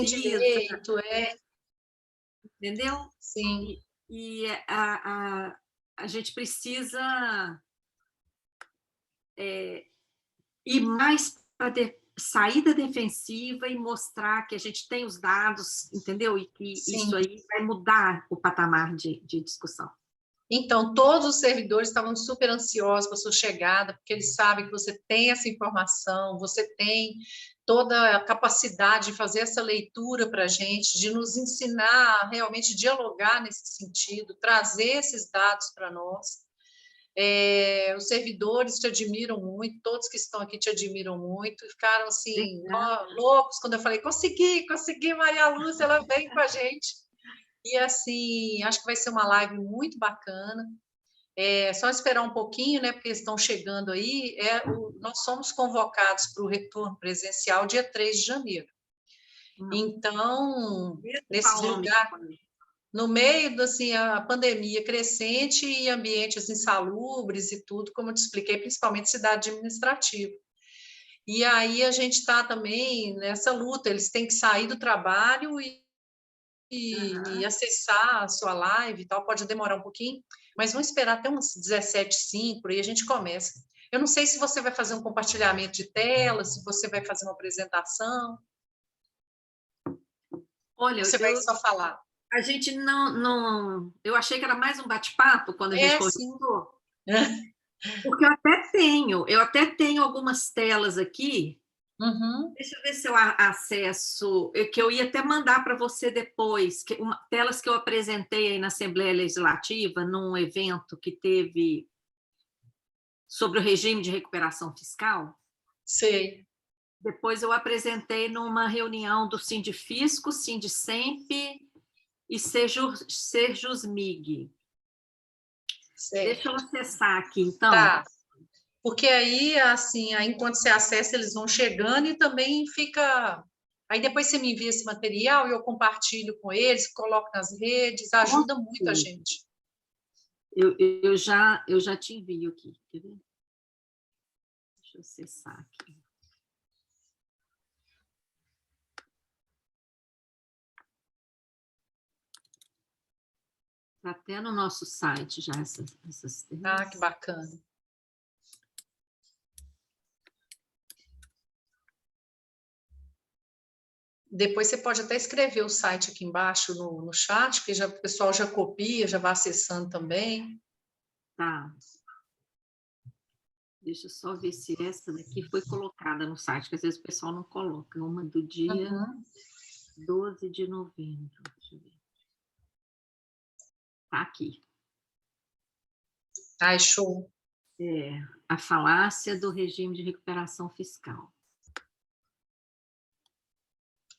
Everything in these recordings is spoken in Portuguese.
direito, entendeu? Sim. E a gente precisa ir mais para sair da defensiva e mostrar que a gente tem os dados, entendeu? E que isso Sim. aí vai mudar o patamar de discussão. Então, todos os servidores estavam super ansiosos com a sua chegada, porque eles sabem que você tem essa informação, você tem toda a capacidade de fazer essa leitura para a gente, de nos ensinar a realmente dialogar nesse sentido, trazer esses dados para nós. Os servidores te admiram muito, todos que estão aqui te admiram muito, e ficaram assim, loucos quando eu falei, consegui, Maria Lúcia, ela vem com a gente. E assim, acho que vai ser uma live muito bacana. Só esperar um pouquinho, né? Porque eles estão chegando aí. Nós somos convocados para o retorno presencial dia 3 de janeiro. Então, nesse lugar, no meio assim, a pandemia crescente e ambientes insalubres e tudo, como eu te expliquei, principalmente cidade administrativa. E aí a gente está também nessa luta, eles têm que sair do trabalho e acessar a sua live e tal, pode demorar um pouquinho, mas vamos esperar até uns 17h05, por aí a gente começa. Eu não sei se você vai fazer um compartilhamento de tela, se você vai fazer uma apresentação. Olha, você vai só falar. A gente não... Eu achei que era mais um bate-papo quando a gente conversou. Porque eu até tenho algumas telas aqui. Deixa eu ver se eu acesso, que eu ia até mandar para você depois, telas que eu apresentei aí na Assembleia Legislativa, num evento que teve sobre o regime de recuperação fiscal. Sei. Depois eu apresentei numa reunião do Sindifisco, Sindicemp e Sejusmig. Deixa eu acessar aqui, então. Tá. Porque aí, assim, enquanto você acessa, eles vão chegando e também fica... Aí depois você me envia esse material e eu compartilho com eles, coloco nas redes, ajuda muito a gente. Eu já te envio aqui, quer ver? Deixa eu acessar aqui. Está até no nosso site já essas telas. Que bacana. Depois você pode até escrever o site aqui embaixo no chat, que o pessoal já copia, já vai acessando também. Tá. Deixa eu só ver se essa daqui foi colocada no site, que às vezes o pessoal não coloca. Uma do dia 12 de novembro. Deixa eu ver. Tá aqui. Show. A falácia do regime de recuperação fiscal.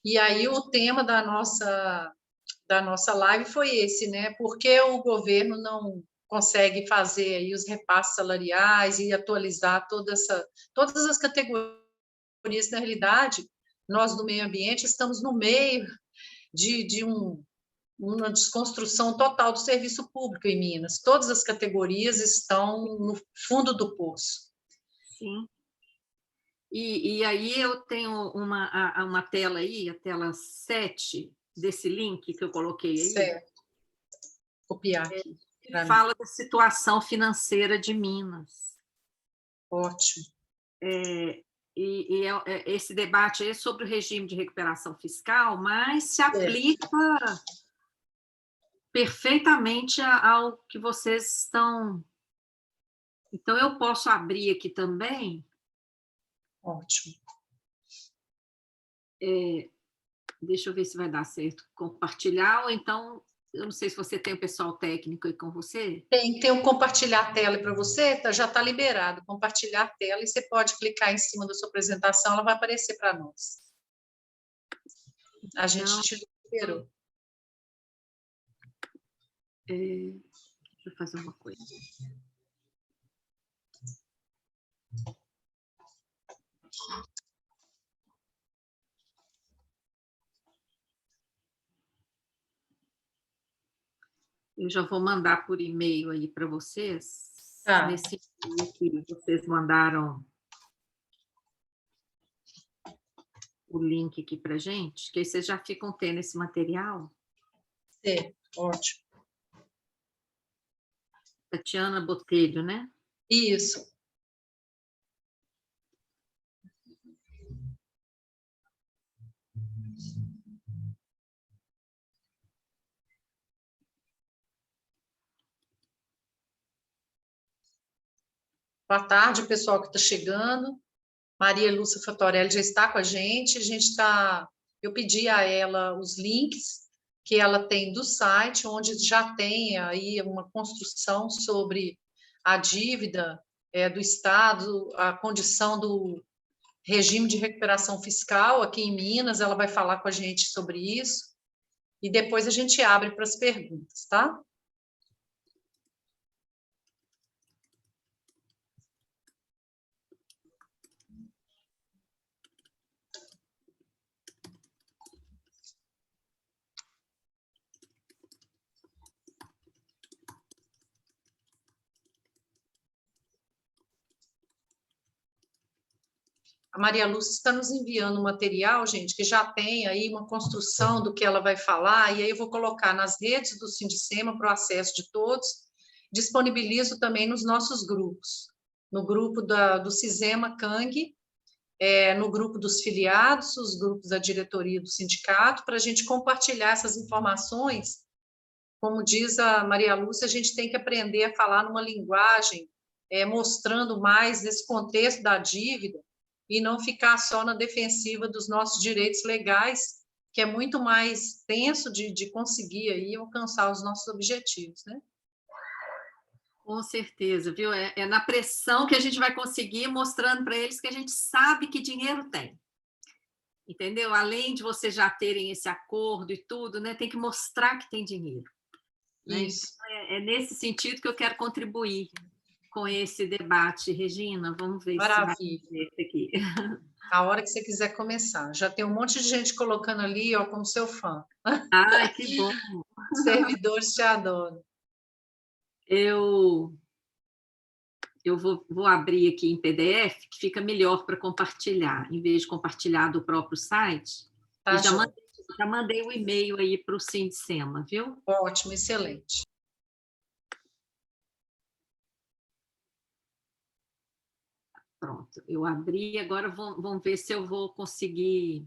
E aí o tema da nossa live foi esse, né? Por que o governo não consegue fazer aí os repasses salariais e atualizar todas as categorias? Na realidade, nós do meio ambiente estamos no meio de uma desconstrução total do serviço público em Minas. Todas as categorias estão no fundo do poço. Sim. E aí eu tenho uma tela aí, a tela 7, desse link que eu coloquei aí. Certo. Copiar aqui. Que fala da situação financeira de Minas. Ótimo. Esse debate é sobre o regime de recuperação fiscal, mas se aplica perfeitamente ao que vocês estão... Então, eu posso abrir aqui também. Ótimo. Deixa eu ver se vai dar certo compartilhar, ou então, eu não sei se você tem o pessoal técnico aí com você. Tem um compartilhar a tela para você, já está liberado. Compartilhar a tela e você pode clicar em cima da sua apresentação, ela vai aparecer para nós. A gente te liberou. Deixa eu fazer uma coisa. Eu já vou mandar por e-mail aí para vocês. Nesse e-mail que vocês mandaram o link aqui para gente, que aí vocês já ficam tendo esse material. É, ótimo. Tatiana Botelho, né? Isso. Boa tarde, pessoal que está chegando. Maria Lúcia Fatorelli já está com a gente. Eu pedi a ela os links que ela tem do site, onde já tem aí uma construção sobre a dívida do Estado, a condição do regime de recuperação fiscal aqui em Minas. Ela vai falar com a gente sobre isso. E depois a gente abre para as perguntas, tá? A Maria Lúcia está nos enviando um material, gente, que já tem aí uma construção do que ela vai falar, e aí eu vou colocar nas redes do Sindicema para o acesso de todos, disponibilizo também nos nossos grupos, no grupo do Cisema Cang, no grupo dos filiados, os grupos da diretoria do sindicato, para a gente compartilhar essas informações. Como diz a Maria Lúcia, a gente tem que aprender a falar numa linguagem mostrando mais esse contexto da dívida, e não ficar só na defensiva dos nossos direitos legais, que é muito mais tenso de conseguir aí alcançar os nossos objetivos, né? Com certeza, viu? É na pressão que a gente vai conseguir, mostrando para eles que a gente sabe que dinheiro tem. Entendeu? Além de vocês já terem esse acordo e tudo, né? Tem que mostrar que tem dinheiro. Né? Isso. Então, é nesse sentido que eu quero contribuir com esse debate, Regina. Vamos ver Maravilha. se vai ver aqui. A hora que você quiser começar. Já tem um monte de gente colocando ali, ó, como seu fã. Ai, que bom. Servidores te adoram. Eu vou abrir aqui em PDF, que fica melhor para compartilhar, em vez de compartilhar do próprio site. Tá, E já mandei o e-mail aí para o Sindicema, viu? Ótimo, excelente. Pronto, eu abri, agora vamos ver se eu vou conseguir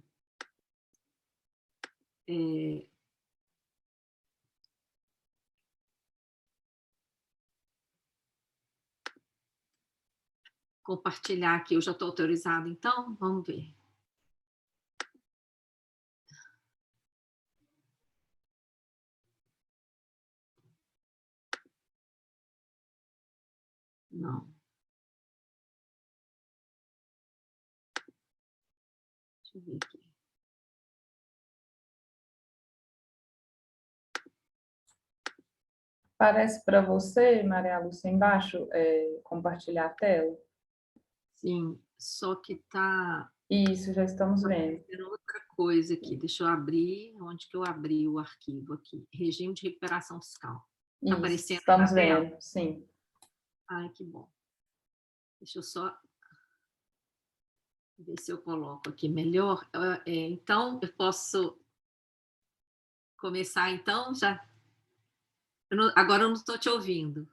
compartilhar aqui. Eu já estou autorizada, então? Vamos ver. Não. Deixa eu ver aqui. Parece para você, Maria Lúcia, embaixo, compartilhar a tela? Sim, só que está... Isso, já estamos vendo. Outra coisa aqui, deixa eu abrir, onde que eu abri o arquivo aqui? Regime de recuperação fiscal. Está aparecendo? Estamos vendo, sim. Ai, que bom. Deixa eu só ver se eu coloco aqui melhor. Então, eu posso começar, então, já? Agora eu não estou te ouvindo.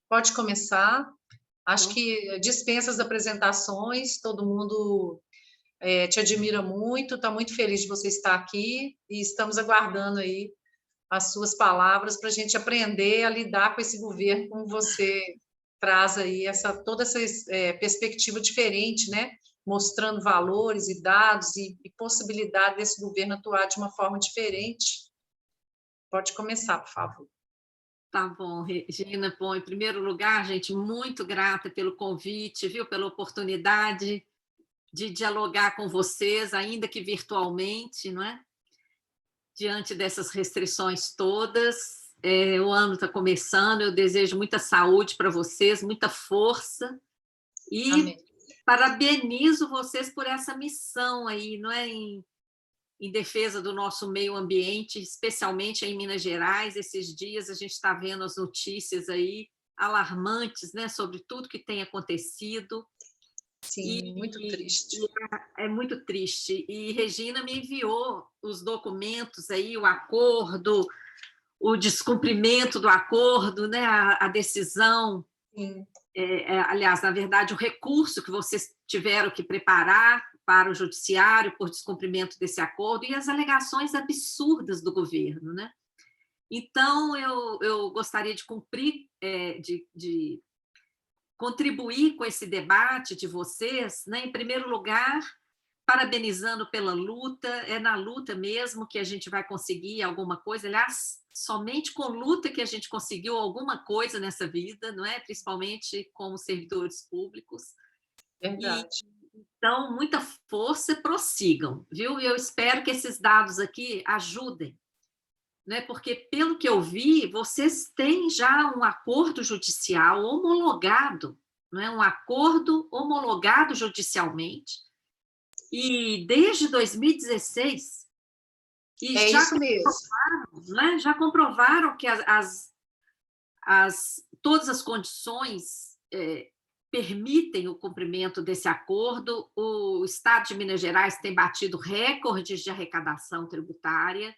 Pode começar. Acho que dispensa as apresentações, todo mundo te admira muito, está muito feliz de você estar aqui e estamos aguardando aí as suas palavras para a gente aprender a lidar com esse governo, como você traz aí toda essa perspectiva diferente, né? Mostrando valores e dados e possibilidade desse governo atuar de uma forma diferente. Pode começar, por favor. Tá bom, Regina. Bom, em primeiro lugar, gente, muito grata pelo convite, viu? Pela oportunidade de dialogar com vocês, ainda que virtualmente, não é? Diante dessas restrições todas. O ano está começando, eu desejo muita saúde para vocês, muita força. E amém. Parabenizo vocês por essa missão aí, não é? Em defesa do nosso meio ambiente, especialmente em Minas Gerais. Esses dias a gente está vendo as notícias aí alarmantes, né, sobre tudo que tem acontecido. Sim, muito triste. É muito triste. E Regina me enviou os documentos aí, o acordo, o descumprimento do acordo, né, a decisão. Sim. Aliás, na verdade, o recurso que vocês tiveram que preparar para o judiciário por descumprimento desse acordo e as alegações absurdas do governo, né? Então, eu gostaria de cumprir, de contribuir com esse debate de vocês, né? Em primeiro lugar, parabenizando pela luta, é na luta mesmo que a gente vai conseguir alguma coisa, aliás, somente com luta que a gente conseguiu alguma coisa nessa vida, não é? Principalmente como servidores públicos. Verdade. Então, muita força, prossigam, viu? E eu espero que esses dados aqui ajudem, né? Porque, pelo que eu vi, vocês têm já um acordo judicial homologado, não é? Um acordo homologado judicialmente, e desde 2016, e é já isso mesmo. Né? Já comprovaram que todas as condições permitem o cumprimento desse acordo. O Estado de Minas Gerais tem batido recordes de arrecadação tributária.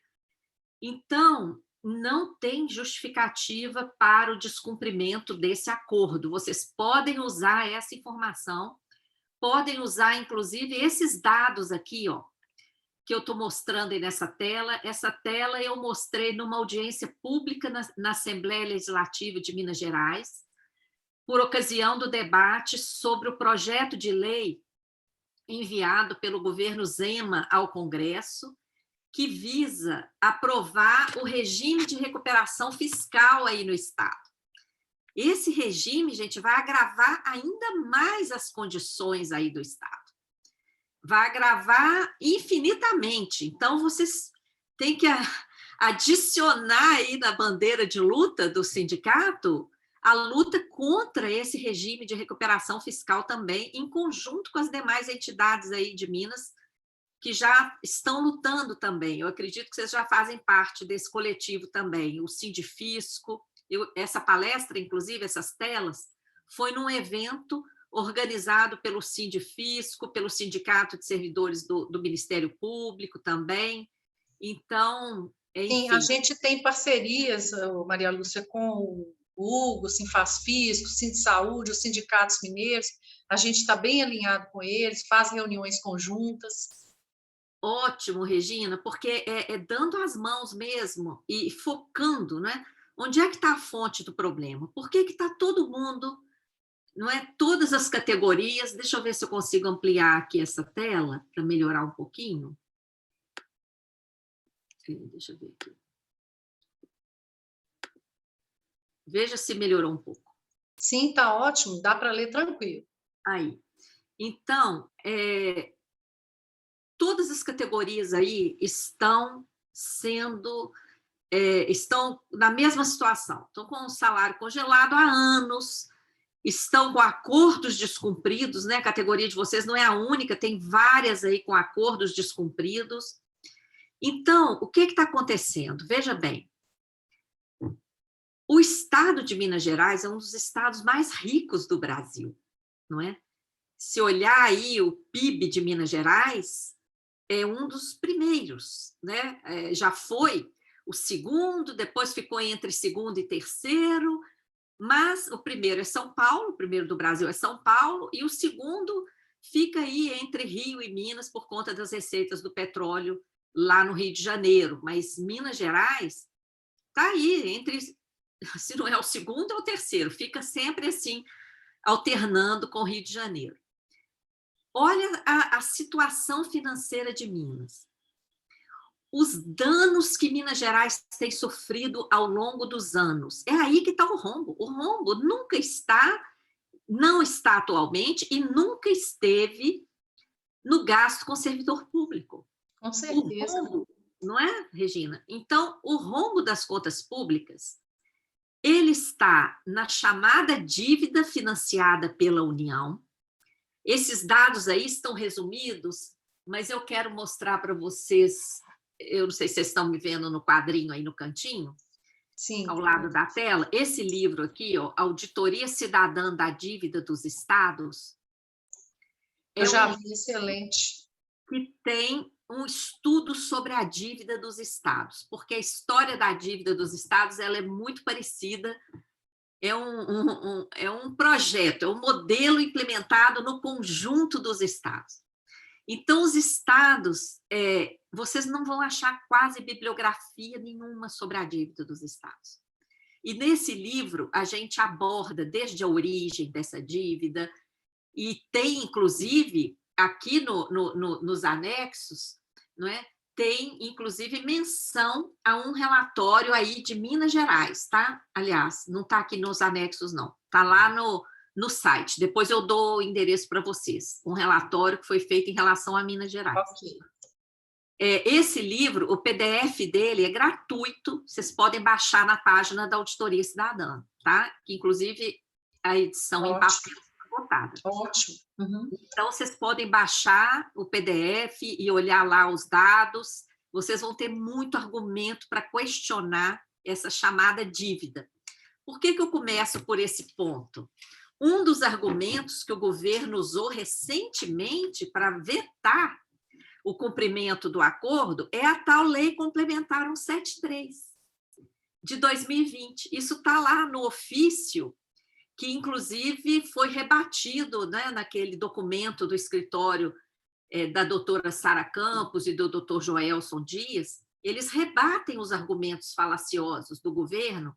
Então, não tem justificativa para o descumprimento desse acordo. Vocês podem usar essa informação, podem usar, inclusive, esses dados aqui, ó, que eu estou mostrando aí nessa tela. Essa tela eu mostrei numa audiência pública na Assembleia Legislativa de Minas Gerais, por ocasião do debate sobre o projeto de lei enviado pelo governo Zema ao Congresso, que visa aprovar o regime de recuperação fiscal aí no Estado. Esse regime, gente, vai agravar ainda mais as condições aí do Estado. Vai agravar infinitamente. Então, vocês têm que adicionar aí na bandeira de luta do sindicato a luta contra esse regime de recuperação fiscal também, em conjunto com as demais entidades aí de Minas, que já estão lutando também. Eu acredito que vocês já fazem parte desse coletivo também, o Sindifisco. Essa palestra, inclusive, essas telas, foi num evento organizado pelo Sindifisco, pelo Sindicato de Servidores do Ministério Público também. Então, enfim. Sim, a gente tem parcerias, Maria Lúcia, com o Hugo, o Sinfasfisco, o Sindsaúde, os sindicatos mineiros. A gente está bem alinhado com eles, faz reuniões conjuntas. Ótimo, Regina, porque é dando as mãos mesmo e focando, né? Onde é que está a fonte do problema? Por que está todo mundo, não é? Todas as categorias. Deixa eu ver se eu consigo ampliar aqui essa tela para melhorar um pouquinho. Deixa eu ver aqui. Veja se melhorou um pouco. Sim, está ótimo, dá para ler tranquilo. Aí. Então, todas as categorias aí estão na mesma situação. Estão com um salário congelado há anos, estão com acordos descumpridos, né? A categoria de vocês não é a única, tem várias aí com acordos descumpridos. Então, o que está acontecendo? Veja bem, o estado de Minas Gerais é um dos estados mais ricos do Brasil, não é? Se olhar aí o PIB de Minas Gerais, é um dos primeiros, né? Já foi o segundo, depois ficou entre segundo e terceiro, mas o primeiro é São Paulo, o primeiro do Brasil é São Paulo, e o segundo fica aí entre Rio e Minas por conta das receitas do petróleo lá no Rio de Janeiro. Mas Minas Gerais está aí entre, se não é o segundo, é o terceiro, fica sempre assim, alternando com o Rio de Janeiro. Olha a situação financeira de Minas. Os danos que Minas Gerais tem sofrido ao longo dos anos. É aí que está o rombo. O rombo nunca está, não está atualmente e nunca esteve no gasto com servidor público. Com certeza. O rombo, não é, Regina? Então, o rombo das contas públicas, ele está na chamada dívida financiada pela União. Esses dados aí estão resumidos, mas eu quero mostrar para vocês. Eu não sei se vocês estão me vendo no quadrinho aí no cantinho, sim, ao lado da tela. Esse livro aqui, ó, Auditoria Cidadã da Dívida dos Estados, Eu já vi, excelente. Que tem um estudo sobre a dívida dos estados, porque a história da dívida dos estados ela é muito parecida, é um projeto, é um modelo implementado no conjunto dos estados. Então, os estados, vocês não vão achar quase bibliografia nenhuma sobre a dívida dos estados. E nesse livro, a gente aborda desde a origem dessa dívida, e tem, inclusive, aqui nos anexos, não é? Tem, inclusive, menção a um relatório aí de Minas Gerais, tá? Aliás, não está aqui nos anexos, não. Está lá no site. Depois eu dou o endereço para vocês. Um relatório que foi feito em relação a Minas Gerais. Ok. Esse livro, o PDF dele é gratuito. Vocês podem baixar na página da Auditoria Cidadã, tá? Que, inclusive, a edição em papel está botada. Ótimo. Uhum. Então, vocês podem baixar o PDF e olhar lá os dados. Vocês vão ter muito argumento para questionar essa chamada dívida. Por que eu começo por esse ponto? Um dos argumentos que o governo usou recentemente para vetar o cumprimento do acordo é a tal Lei Complementar 173, de 2020. Isso está lá no ofício, que, inclusive, foi rebatido, né, naquele documento do escritório da doutora Sara Campos e do doutor Joelson Dias. Eles rebatem os argumentos falaciosos do governo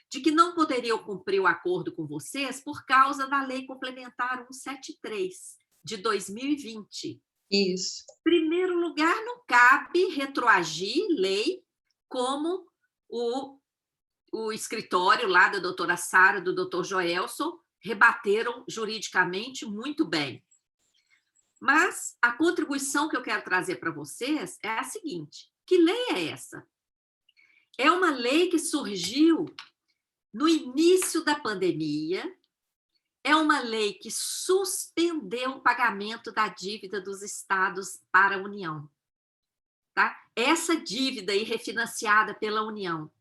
de que não poderiam cumprir o acordo com vocês por causa da Lei Complementar 173, de 2020. Isso. Em primeiro lugar, não cabe retroagir lei como o escritório lá da doutora Sara, do doutor Joelson, rebateram juridicamente muito bem. Mas a contribuição que eu quero trazer para vocês é a seguinte: que lei é essa? É uma lei que surgiu no início da pandemia, é uma lei que suspendeu o pagamento da dívida dos estados para a União. Tá? Essa dívida aí refinanciada pela União,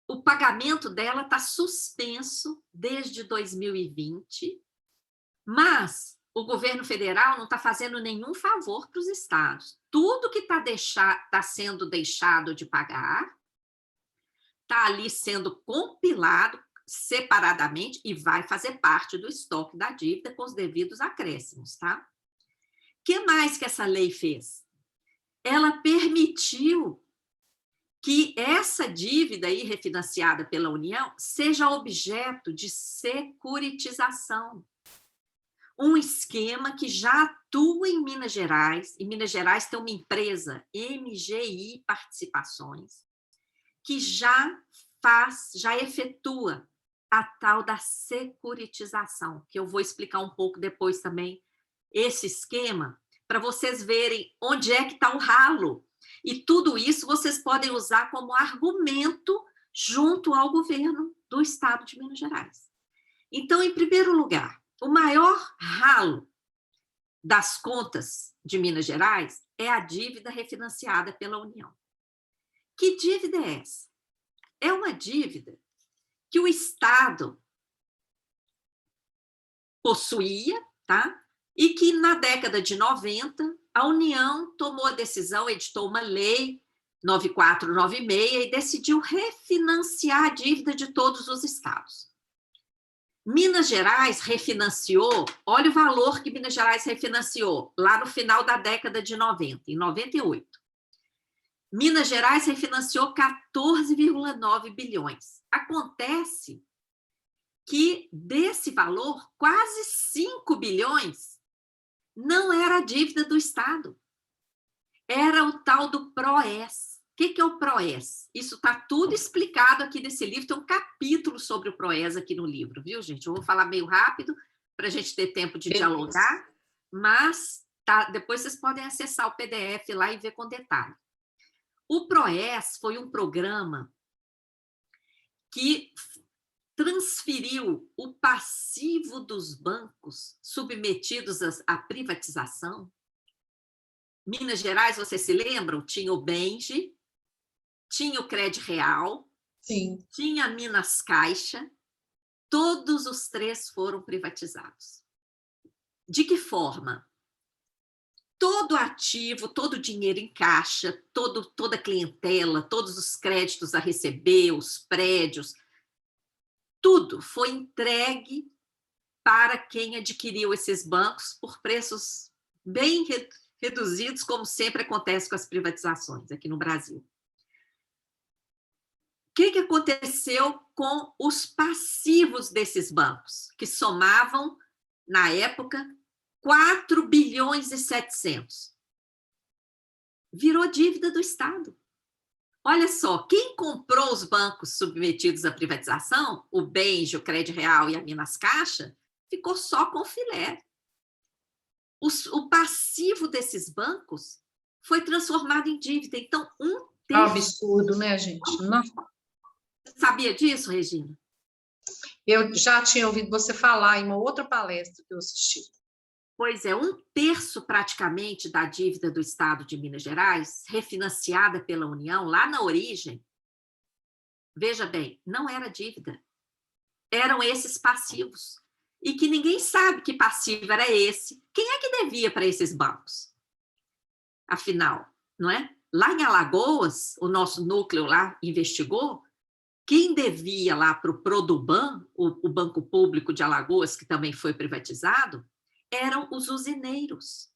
o pagamento dela está suspenso desde 2020, mas o governo federal não está fazendo nenhum favor para os estados. Tudo que está sendo deixado de pagar está ali sendo compilado separadamente e vai fazer parte do estoque da dívida com os devidos acréscimos, tá? O que mais que essa lei fez? Ela permitiu que essa dívida aí refinanciada pela União seja objeto de securitização. Um esquema que já atua em Minas Gerais, e Minas Gerais tem uma empresa, MGI Participações, que já efetua a tal da securitização, que eu vou explicar um pouco depois também esse esquema, para vocês verem onde é que está o ralo. E tudo isso vocês podem usar como argumento junto ao governo do estado de Minas Gerais. Então, em primeiro lugar, o maior ralo das contas de Minas Gerais é a dívida refinanciada pela União. Que dívida é essa? É uma dívida que o Estado possuía, tá? E que na década de 90, a União tomou a decisão, editou uma lei 9496 e decidiu refinanciar a dívida de todos os estados. Minas Gerais refinanciou, olha o valor que Minas Gerais refinanciou lá no final da década de 90, em 98. Minas Gerais refinanciou 14,9 bilhões. Acontece que desse valor, quase 5 bilhões não era a dívida do Estado. Era o tal do PROES. O que é o PROES? Isso está tudo explicado aqui nesse livro. Tem um capítulo sobre o PROES aqui no livro, viu, gente? Eu vou falar meio rápido para a gente ter tempo de dialogar, mas tá, depois vocês podem acessar o PDF lá e ver com detalhe. O PROES foi um programa que transferiu o passivo dos bancos submetidos à privatização. Minas Gerais, vocês se lembram? Tinha o Benge, tinha o Crédito Real, sim, tinha a Minas Caixa, todos os três foram privatizados. De que forma? todo ativo, todo o dinheiro em caixa, toda a clientela, todos os créditos a receber, os prédios, tudo foi entregue para quem adquiriu esses bancos por preços bem reduzidos, como sempre acontece com as privatizações aqui no Brasil. O que aconteceu com os passivos desses bancos, que somavam, na época, 4 bilhões e 700? Virou dívida do Estado. Olha só, quem comprou os bancos submetidos à privatização, o Benjo, o Crédito Real e a Minas Caixa, ficou só com o filé. O passivo desses bancos foi transformado em dívida. Então, um terço... Absurdo, né, gente? Nossa. Você sabia disso, Regina? Eu já tinha ouvido você falar em uma outra palestra que eu assisti. Pois é, um terço praticamente da dívida do Estado de Minas Gerais, refinanciada pela União, lá na origem, veja bem, não era dívida, eram esses passivos. E que ninguém sabe que passivo era esse. Quem é que devia para esses bancos? Afinal, não é? Lá em Alagoas, o nosso núcleo lá investigou, quem devia lá para o Produban, o Banco Público de Alagoas, que também foi privatizado, eram os usineiros.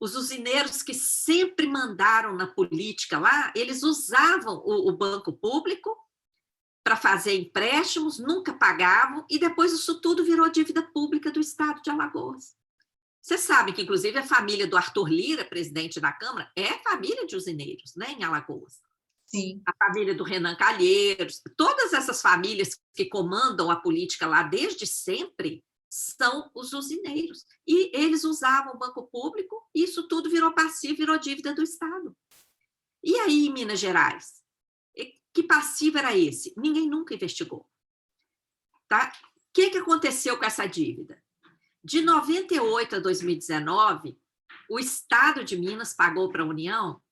Os usineiros que sempre mandaram na política lá, eles usavam o banco público para fazer empréstimos, nunca pagavam, e depois isso tudo virou dívida pública do Estado de Alagoas. Você sabe que, inclusive, a família do Arthur Lira, presidente da Câmara, é família de usineiros, né, em Alagoas. Sim. A família do Renan Calheiros, todas essas famílias que comandam a política lá desde sempre são os usineiros. E eles usavam o banco público, e isso tudo virou passivo, virou dívida do Estado. E aí, em Minas Gerais? Que passivo era esse? Ninguém nunca investigou. Tá? O que aconteceu com essa dívida? De 98 a 2019, o Estado de Minas pagou para a União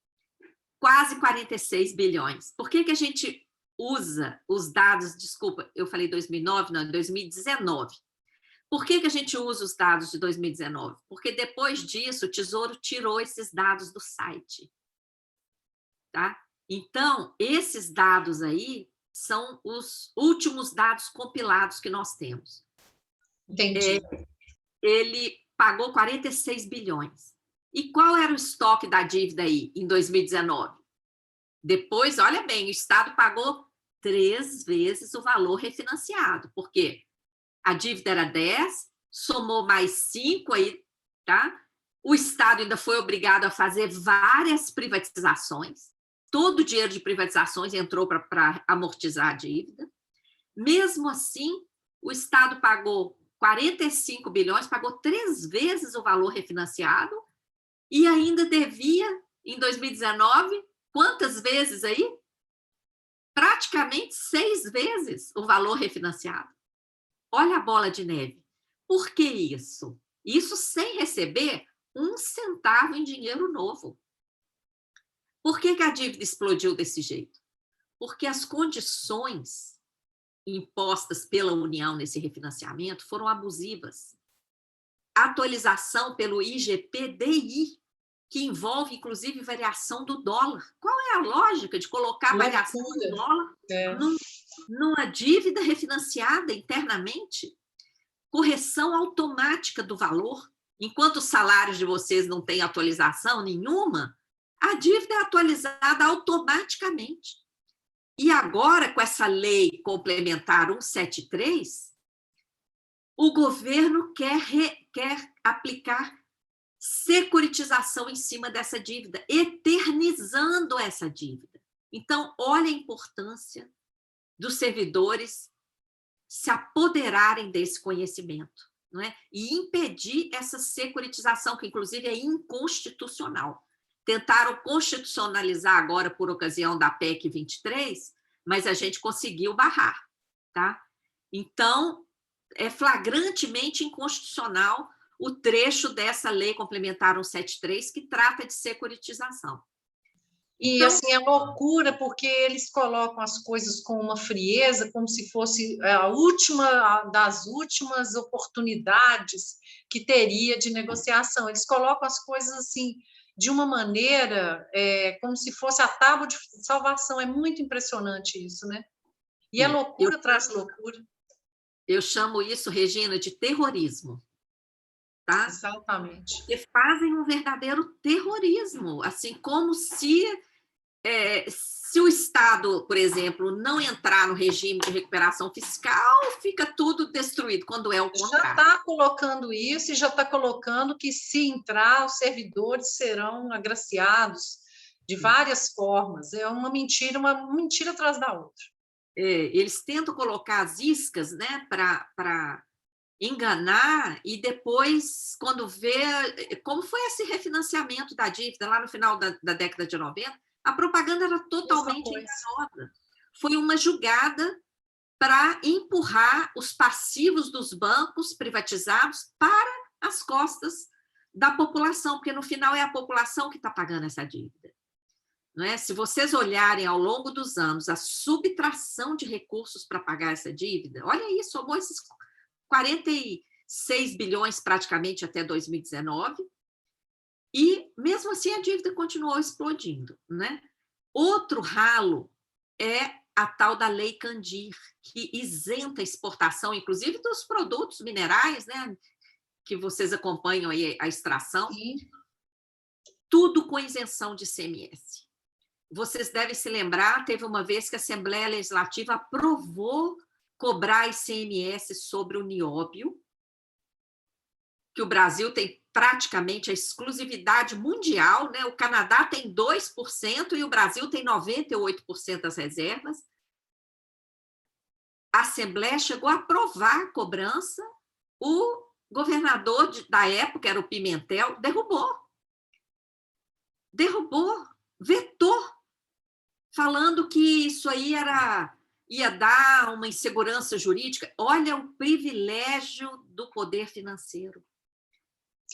quase 46 bilhões. Por que a gente usa os dados, desculpa, eu falei 2009, não, 2019. Por que a gente usa os dados de 2019? Porque depois disso o Tesouro tirou esses dados do site. Tá? Então, esses dados aí são os últimos dados compilados que nós temos. Entendi. Ele pagou 46 bilhões. E qual era o estoque da dívida aí em 2019? Depois, olha bem, o Estado pagou 3 vezes o valor refinanciado. Por quê? A dívida era 10, somou mais 5 aí, tá? O Estado ainda foi obrigado a fazer várias privatizações. Todo o dinheiro de privatizações entrou para amortizar a dívida. Mesmo assim, o Estado pagou 45 bilhões, pagou 3 vezes o valor refinanciado e ainda devia, em 2019, quantas vezes aí? Praticamente 6 vezes o valor refinanciado. Olha a bola de neve. Por que isso? Isso sem receber 1 centavo em dinheiro novo. Por que a dívida explodiu desse jeito? Porque as condições impostas pela União nesse refinanciamento foram abusivas. A atualização pelo IGPDI, que envolve, inclusive, variação do dólar. Qual é a lógica de colocar variação do dólar numa dívida refinanciada internamente? Correção automática do valor. Enquanto os salários de vocês não têm atualização nenhuma, a dívida é atualizada automaticamente. E agora, com essa lei complementar 173, o governo quer aplicar securitização em cima dessa dívida, eternizando essa dívida. Então, olha a importância dos servidores se apoderarem desse conhecimento, não é? E impedir essa securitização, que inclusive é inconstitucional. Tentaram constitucionalizar agora por ocasião da PEC 23, mas a gente conseguiu barrar, tá? Então, é flagrantemente inconstitucional o trecho dessa lei complementar 173 que trata de securitização. E, Então, assim, é loucura, porque eles colocam as coisas com uma frieza, como se fosse a última das últimas oportunidades que teria de negociação. Eles colocam as coisas, assim, de uma maneira, como se fosse a tábua de salvação. É muito impressionante isso, né? E a loucura traz loucura. Eu chamo isso, Regina, de terrorismo. Tá? Exatamente. Porque fazem um verdadeiro terrorismo, assim, como se o Estado, por exemplo, não entrar no regime de recuperação fiscal, fica tudo destruído, quando é o contrário. Já está colocando isso e já está colocando que, se entrar, os servidores serão agraciados de várias formas. É uma mentira atrás da outra. Eles tentam colocar as iscas, né, para enganar, e depois, quando vê, como foi esse refinanciamento da dívida lá no final da década de 90, a propaganda era totalmente enganosa. Foi uma jogada para empurrar os passivos dos bancos privatizados para as costas da população, porque no final é a população que está pagando essa dívida. Não é? Se vocês olharem ao longo dos anos a subtração de recursos para pagar essa dívida, olha isso, somou esses 46 bilhões praticamente até 2019, e mesmo assim a dívida continuou explodindo, né? Outro ralo é a tal da Lei Candir, que isenta a exportação, inclusive dos produtos minerais, né, que vocês acompanham aí a extração, Sim. Tudo com isenção de ICMS. Vocês devem se lembrar, teve uma vez que a Assembleia Legislativa aprovou cobrar ICMS sobre o nióbio, que o Brasil tem praticamente a exclusividade mundial, né? O Canadá tem 2% e o Brasil tem 98% das reservas. A Assembleia chegou a aprovar a cobrança, o governador da época, era o Pimentel, derrubou, vetou, falando que isso aí ia dar uma insegurança jurídica. Olha o privilégio do poder financeiro.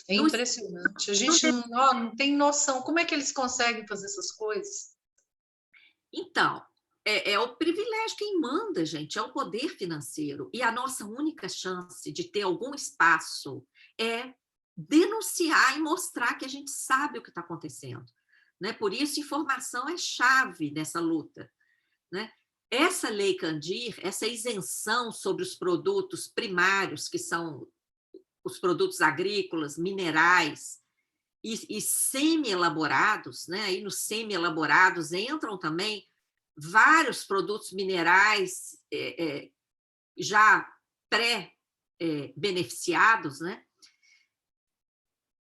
É impressionante. A gente não tem noção. Como é que eles conseguem fazer essas coisas? Então, é o privilégio. Quem manda, gente, é o poder financeiro. E a nossa única chance de ter algum espaço é denunciar e mostrar que a gente sabe o que está acontecendo. Né? Por isso, informação é chave nessa luta. Né? Essa Lei Candir, essa isenção sobre os produtos primários, que são os produtos agrícolas, minerais e semi-elaborados, né? Aí nos semi-elaborados entram também vários produtos minerais já pré-beneficiados, né?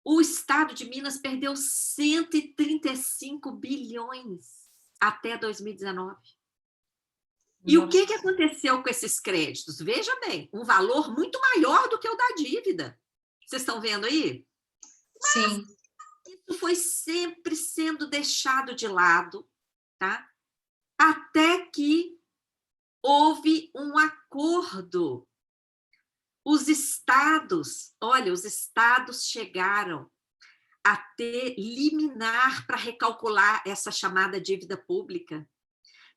O Estado de Minas perdeu 135 bilhões até 2019. E o que aconteceu com esses créditos? Veja bem, um valor muito maior do que o da dívida. Vocês estão vendo aí? Sim. Mas isso foi sempre sendo deixado de lado, tá? Até que houve um acordo. Os estados chegaram a ter liminar para recalcular essa chamada dívida pública.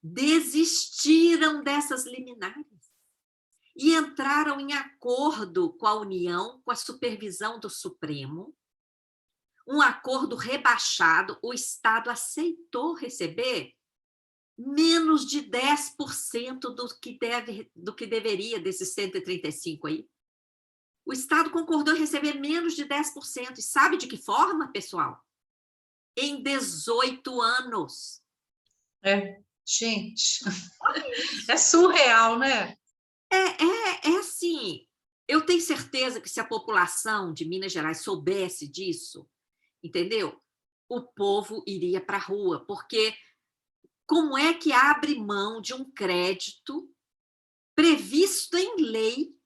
Desistiram dessas liminares e entraram em acordo com a União, com a supervisão do Supremo, um acordo rebaixado. O Estado aceitou receber menos de 10% do que deveria, desses 135 aí. O Estado concordou em receber menos de 10%. E sabe de que forma, pessoal? Em 18 anos. Gente, é surreal, né? É assim, eu tenho certeza que se a população de Minas Gerais soubesse disso, entendeu? O povo iria para a rua, porque como é que abre mão de um crédito previsto em lei?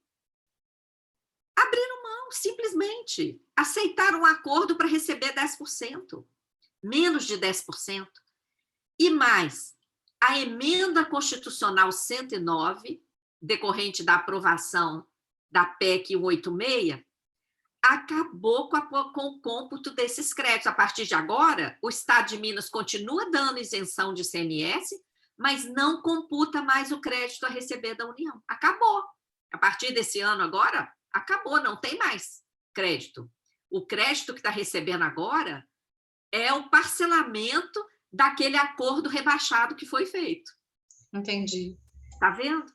Abriram mão, simplesmente. Aceitaram um acordo para receber 10%, menos de 10%. E mais, a emenda constitucional 109, decorrente da aprovação da PEC 186, acabou com o cômputo desses créditos. A partir de agora, o Estado de Minas continua dando isenção de ICMS, mas não computa mais o crédito a receber da União. Acabou. A partir desse ano agora, acabou, não tem mais crédito. O crédito que está recebendo agora é o parcelamento daquele acordo rebaixado que foi feito. Entendi. Está vendo? O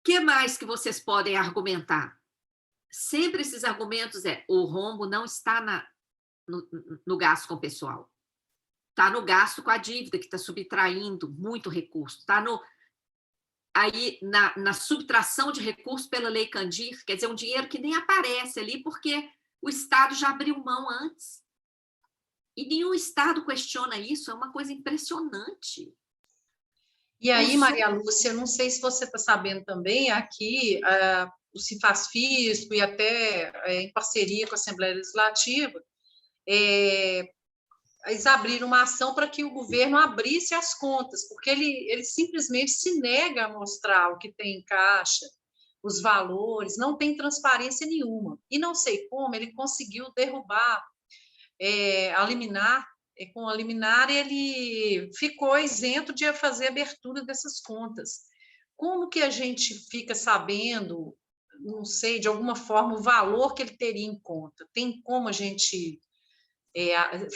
que mais que vocês podem argumentar? Sempre esses argumentos o rombo não está no gasto com o pessoal. Está no gasto com a dívida, que está subtraindo muito recurso. Está na subtração de recursos pela Lei Candir, quer dizer, um dinheiro que nem aparece ali, porque o Estado já abriu mão antes. E nenhum Estado questiona isso, é uma coisa impressionante. E aí, Maria Lúcia, não sei se você está sabendo também, aqui o Cefaz-Fisco e até em parceria com a Assembleia Legislativa, eles abriram uma ação para que o governo abrisse as contas, porque ele simplesmente se nega a mostrar o que tem em caixa, os valores, não tem transparência nenhuma. E não sei como ele conseguiu derrubar a liminar. Com a liminar, ele ficou isento de fazer a abertura dessas contas. Como que a gente fica sabendo, não sei, de alguma forma, o valor que ele teria em conta? Tem como a gente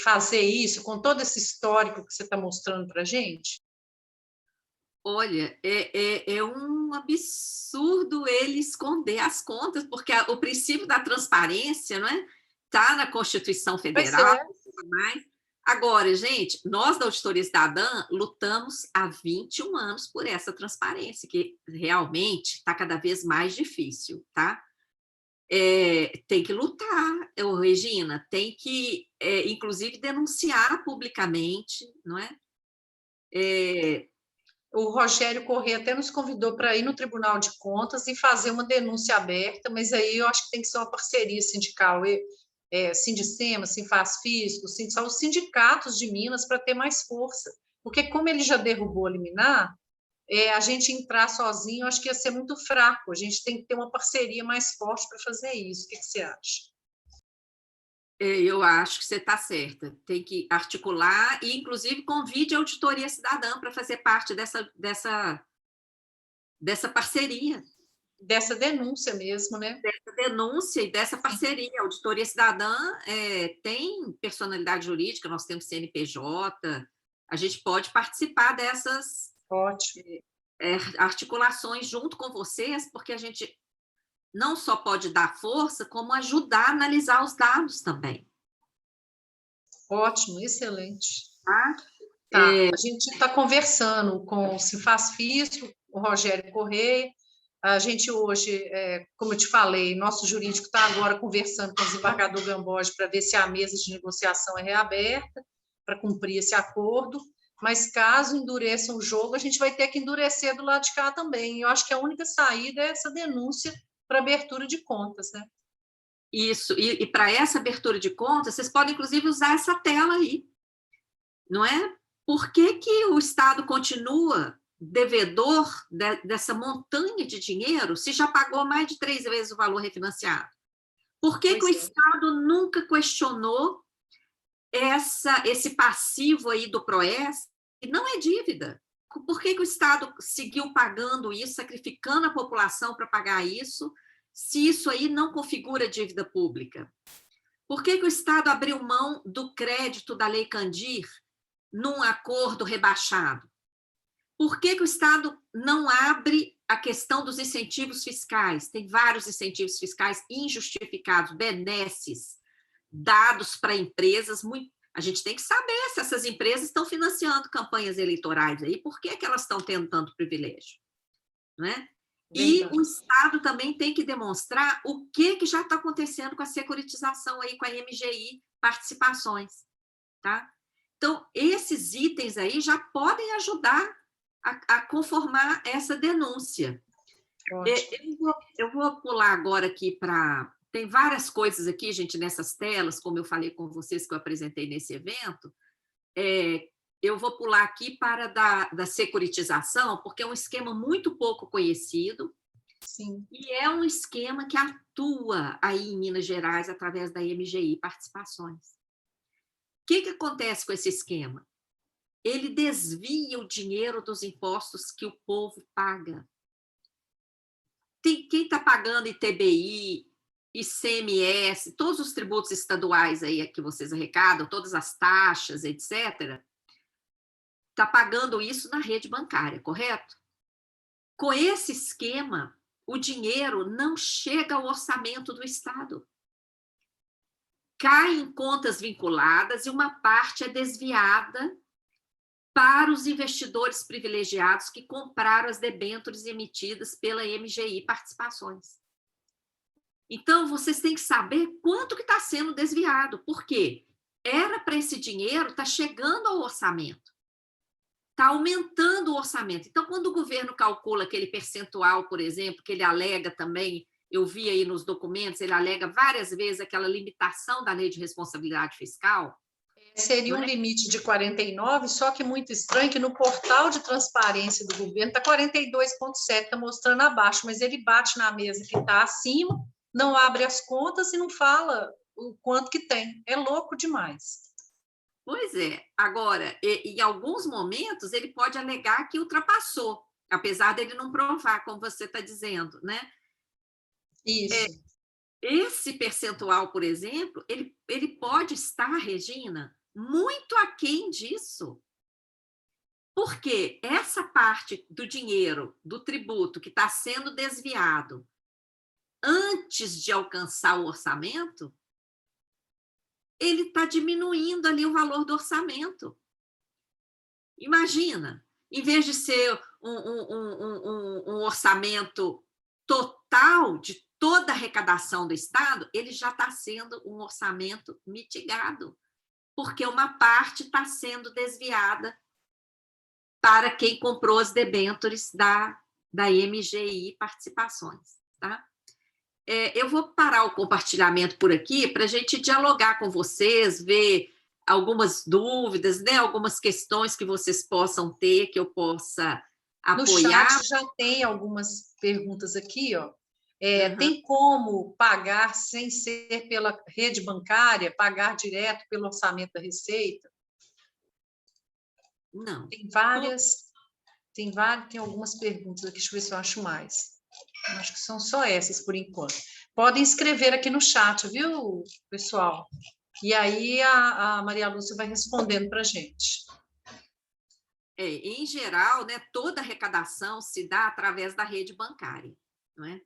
fazer isso com todo esse histórico que você está mostrando para a gente? Olha, é um absurdo ele esconder as contas, porque o princípio da transparência, não é? Está na Constituição Federal. Mas agora, gente, nós da Auditoria Cidadã lutamos há 21 anos por essa transparência, que realmente está cada vez mais difícil, tá? Tem que lutar, Regina, tem que, inclusive, denunciar publicamente, não é? O Rogério Corrêa até nos convidou para ir no Tribunal de Contas e fazer uma denúncia aberta, mas aí eu acho que tem que ser uma parceria sindical, Sindicema, Cefaz-Fisco, os sindicatos de Minas, para ter mais força, porque como ele já derrubou a liminar, a gente entrar sozinho, acho que ia ser muito fraco, a gente tem que ter uma parceria mais forte para fazer isso. O que você acha? Eu acho que você está certa. Tem que articular e, inclusive, convide a Auditoria Cidadã para fazer parte dessa parceria. Dessa denúncia mesmo, né? Dessa denúncia e dessa parceria. A Auditoria Cidadã tem personalidade jurídica, nós temos CNPJ, a gente pode participar dessas articulações junto com vocês, porque a gente não só pode dar força, como ajudar a analisar os dados também. Excelente. Tá. A gente está conversando com o Cefaz-Fisco, o Rogério Corrêa. A gente hoje, como eu te falei, nosso jurídico está agora conversando com o desembargador Gamboge para ver se a mesa de negociação é reaberta, para cumprir esse acordo. Mas caso endureça o jogo, a gente vai ter que endurecer do lado de cá também. Eu acho que a única saída é essa denúncia para abertura de contas, né? Isso, e para essa abertura de contas, vocês podem, inclusive, usar essa tela aí, não é? Por que o Estado continua devedor dessa montanha de dinheiro se já pagou mais de 3 vezes o valor refinanciado? Por que o Estado nunca questionou esse passivo aí do PROES, que não é dívida? Por que o Estado seguiu pagando isso, sacrificando a população para pagar isso, se isso aí não configura dívida pública? Por que o Estado abriu mão do crédito da Lei Candir num acordo rebaixado? Por que o Estado não abre a questão dos incentivos fiscais? Tem vários incentivos fiscais injustificados, benesses, dados para empresas. A gente tem que saber se essas empresas estão financiando campanhas eleitorais aí, por que elas estão tendo tanto privilégio, não é? E o Estado também tem que demonstrar o que já está acontecendo com a securitização aí, com a MGI, participações, tá? Então, esses itens aí já podem ajudar a conformar essa denúncia. Eu vou pular agora aqui para... Tem várias coisas aqui, gente, nessas telas, como eu falei com vocês que eu apresentei nesse evento. Eu vou pular aqui para da securitização, porque é um esquema muito pouco conhecido. Sim. E é um esquema que atua aí em Minas Gerais através da MGI Participações. O que acontece com esse esquema? Ele desvia o dinheiro dos impostos que o povo paga. Quem está pagando ITBI, ICMS, todos os tributos estaduais aí que vocês arrecadam, todas as taxas, etc., está pagando isso na rede bancária, correto? Com esse esquema, o dinheiro não chega ao orçamento do Estado. Cai em contas vinculadas e uma parte é desviada para os investidores privilegiados que compraram as debêntures emitidas pela MGI Participações. Então, vocês têm que saber quanto que está sendo desviado. Por quê? Era para esse dinheiro estar chegando ao orçamento. Está aumentando o orçamento. Então, quando o governo calcula aquele percentual, por exemplo, que ele alega também, eu vi aí nos documentos, ele alega várias vezes aquela limitação da lei de responsabilidade fiscal. Seria um limite de 49, só que muito estranho que no portal de transparência do governo está 42,7, está mostrando abaixo, mas ele bate na mesa que está acima, não abre as contas e não fala o quanto que tem. É louco demais. Pois é. Agora, em alguns momentos, ele pode alegar que ultrapassou, apesar dele não provar, como você está dizendo, né? Isso. Esse percentual, por exemplo, ele pode estar, Regina, muito aquém disso. Porque essa parte do dinheiro, do tributo que está sendo desviado antes de alcançar o orçamento, ele está diminuindo ali o valor do orçamento. Imagina, em vez de ser um orçamento total de toda a arrecadação do Estado, ele já está sendo um orçamento mitigado, porque uma parte está sendo desviada para quem comprou as debêntures da MGI Participações. Tá? Eu vou parar o compartilhamento por aqui para a gente dialogar com vocês, ver algumas dúvidas, né? Algumas questões que vocês possam ter, que eu possa apoiar. No chat já tem algumas perguntas aqui, ó. Tem como pagar sem ser pela rede bancária, pagar direto pelo orçamento da Receita? Não. Tem algumas perguntas aqui, deixa eu ver se eu acho mais. Eu acho que são só essas por enquanto. Podem escrever aqui no chat, viu, pessoal? E aí a Maria Lúcia vai respondendo para a gente. Em geral, né, toda arrecadação se dá através da rede bancária, não é?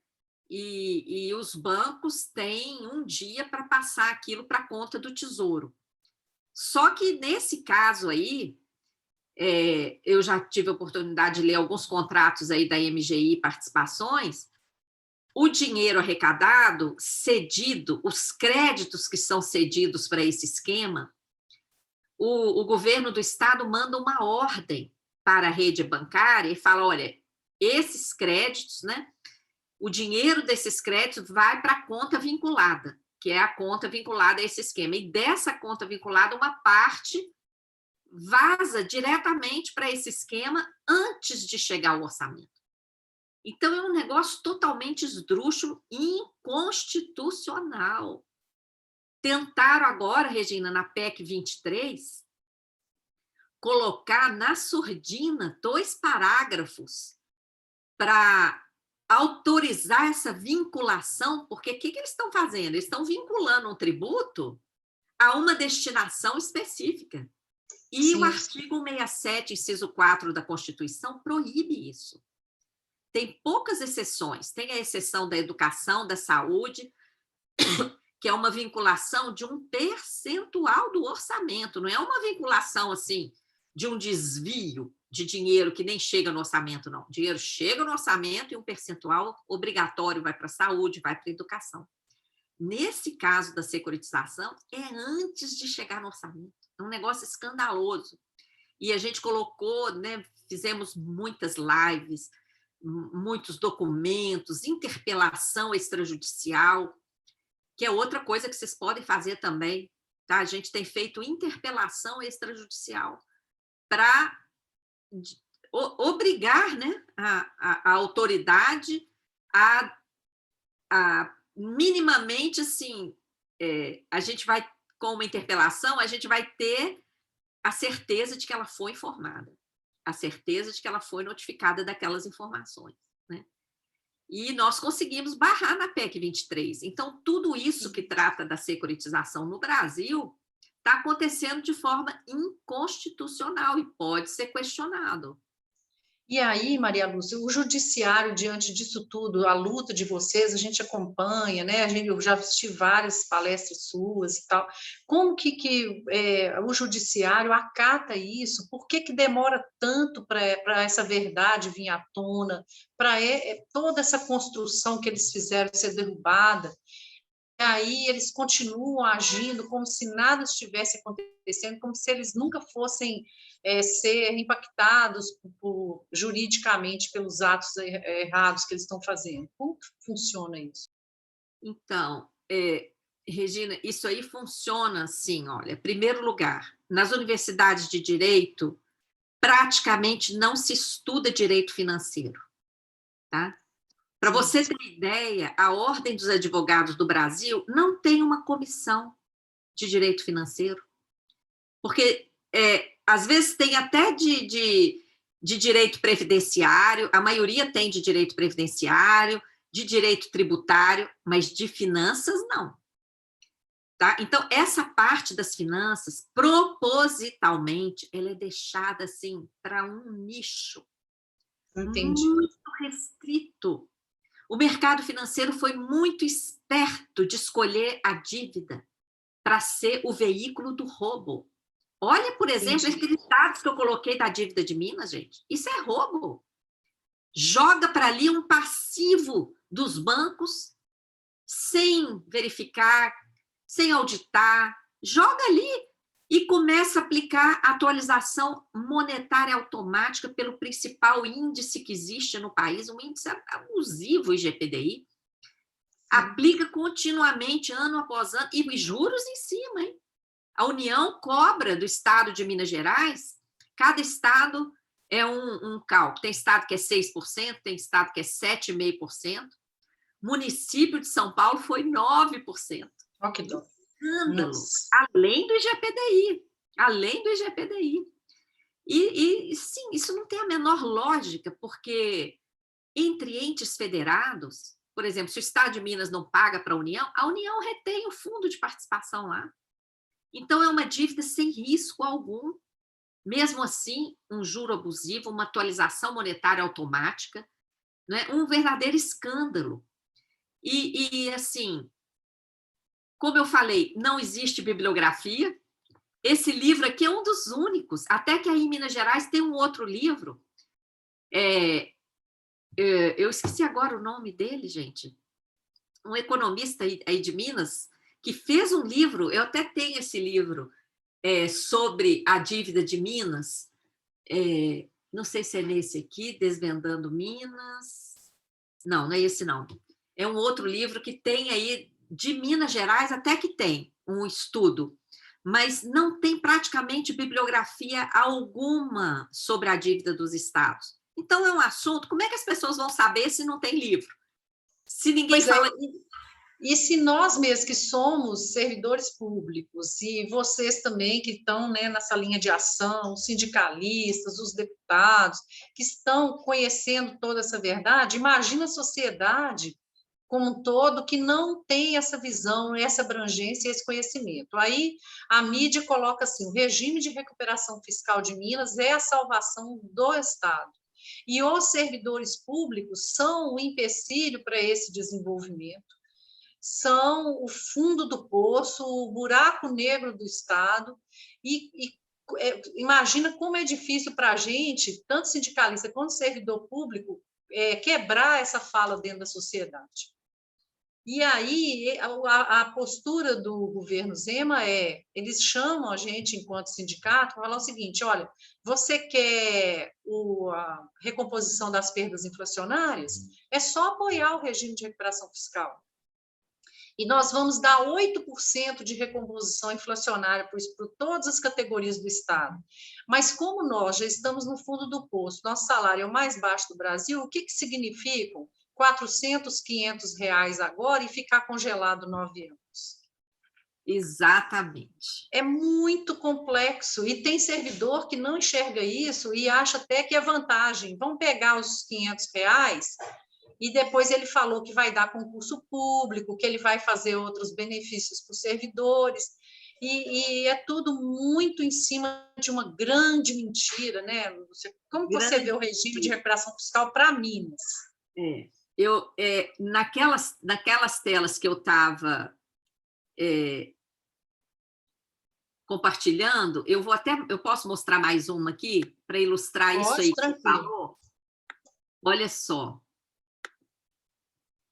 E os bancos têm um dia para passar aquilo para a conta do Tesouro. Só que, nesse caso aí, eu já tive a oportunidade de ler alguns contratos aí da MGI Participações, o dinheiro arrecadado, cedido, os créditos que são cedidos para esse esquema, o governo do Estado manda uma ordem para a rede bancária e fala, olha, esses créditos, né? O dinheiro desses créditos vai para a conta vinculada, que é a conta vinculada a esse esquema. E dessa conta vinculada, uma parte vaza diretamente para esse esquema antes de chegar ao orçamento. Então, é um negócio totalmente esdrúxulo e inconstitucional. Tentaram agora, Regina, na PEC 23, colocar na surdina 2 parágrafos para autorizar essa vinculação, porque o que eles estão fazendo? Eles estão vinculando um tributo a uma destinação específica. E sim, o artigo 167, inciso 4 da Constituição, proíbe isso. Tem poucas exceções. Tem a exceção da educação, da saúde, que é uma vinculação de um percentual do orçamento, não é uma vinculação assim de um desvio de dinheiro que nem chega no orçamento, não. O dinheiro chega no orçamento e um percentual obrigatório vai para a saúde, vai para a educação. Nesse caso da securitização, é antes de chegar no orçamento. É um negócio escandaloso. E a gente colocou, né, fizemos muitas lives, muitos documentos, interpelação extrajudicial, que é outra coisa que vocês podem fazer também. Tá? A gente tem feito interpelação extrajudicial para obrigar, né, a autoridade minimamente, assim, a gente vai, com uma interpelação, a gente vai ter a certeza de que ela foi informada, a certeza de que ela foi notificada daquelas informações, né? E nós conseguimos barrar na PEC 23. Então, tudo isso que trata da securitização no Brasil está acontecendo de forma inconstitucional e pode ser questionado. E aí, Maria Lúcia, o judiciário, diante disso tudo, a luta de vocês, a gente acompanha, né? Eu já assisti várias palestras suas e tal. Como que o judiciário acata isso? Por que demora tanto para essa verdade vir à tona, para toda essa construção que eles fizeram ser derrubada? E aí eles continuam agindo como se nada estivesse acontecendo, como se eles nunca fossem ser impactados juridicamente pelos atos errados que eles estão fazendo. Como funciona isso? Então, Regina, isso aí funciona assim, olha, em primeiro lugar, nas universidades de direito, praticamente não se estuda direito financeiro, tá? Para você ter ideia, a Ordem dos Advogados do Brasil não tem uma comissão de direito financeiro, porque às vezes tem até de direito previdenciário, a maioria tem de direito previdenciário, de direito tributário, mas de finanças não. Tá? Então, essa parte das finanças, propositalmente, ela é deixada assim para um nicho. Entendi. Muito restrito. O mercado financeiro foi muito esperto de escolher a dívida para ser o veículo do roubo. Olha, por exemplo, aqueles dados que eu coloquei da dívida de Minas, gente. Isso é roubo. Joga para ali um passivo dos bancos sem verificar, sem auditar. Joga ali e começa a aplicar a atualização monetária automática pelo principal índice que existe no país, um índice abusivo, o IGPDI. Aplica continuamente, ano após ano, e juros em cima, hein? A União cobra do estado de Minas Gerais, cada estado é um cálculo. Tem estado que é 6%, tem estado que é 7,5%. Município de São Paulo foi 9%. Olha que dó. Escândalo. Além do IGPDI. Além do IGPDI. E sim, isso não tem a menor lógica, porque entre entes federados, por exemplo, se o Estado de Minas não paga para a União retém o fundo de participação lá. Então, é uma dívida sem risco algum. Mesmo assim, um juro abusivo, uma atualização monetária automática, né? Um verdadeiro escândalo. E, assim, como eu falei, não existe bibliografia. Esse livro aqui é um dos únicos. Até que aí em Minas Gerais tem um outro livro. Eu esqueci agora o nome dele, gente. Um economista aí de Minas que fez um livro, eu até tenho esse livro, sobre a dívida de Minas. Não sei se é nesse aqui, Desvendando Minas. Não, não é esse não. É um outro livro que tem aí, de Minas Gerais, até que tem um estudo, mas não tem praticamente bibliografia alguma sobre a dívida dos estados. Então, é um assunto, como é que as pessoas vão saber se não tem livro? Se ninguém fala... E se nós mesmos que somos servidores públicos, e vocês também que estão, né, nessa linha de ação, os sindicalistas, os deputados, que estão conhecendo toda essa verdade, imagina a sociedade como um todo que não tem essa visão, essa abrangência, esse conhecimento. Aí a mídia coloca assim, o regime de recuperação fiscal de Minas é a salvação do Estado. E os servidores públicos são o empecilho para esse desenvolvimento, são o fundo do poço, o buraco negro do Estado, imagina como é difícil para a gente, tanto sindicalista quanto servidor público, quebrar essa fala dentro da sociedade. E aí, a postura do governo Zema eles chamam a gente, enquanto sindicato, para falar o seguinte, olha, você quer a recomposição das perdas inflacionárias? É só apoiar o regime de recuperação fiscal. E nós vamos dar 8% de recomposição inflacionária para todas as categorias do Estado. Mas como nós já estamos no fundo do poço, nosso salário é o mais baixo do Brasil, o que significam 400, 500 reais agora e ficar congelado 9 anos. Exatamente. É muito complexo e tem servidor que não enxerga isso e acha até que é vantagem. Vamos pegar os 500 reais e depois ele falou que vai dar concurso público, que ele vai fazer outros benefícios para os servidores, e é tudo muito em cima de uma grande mentira, né? Como você vê o regime de recuperação fiscal para Minas? Naquelas telas que eu estava compartilhando, eu posso mostrar mais uma aqui para ilustrar isso aí que você falou? Olha só.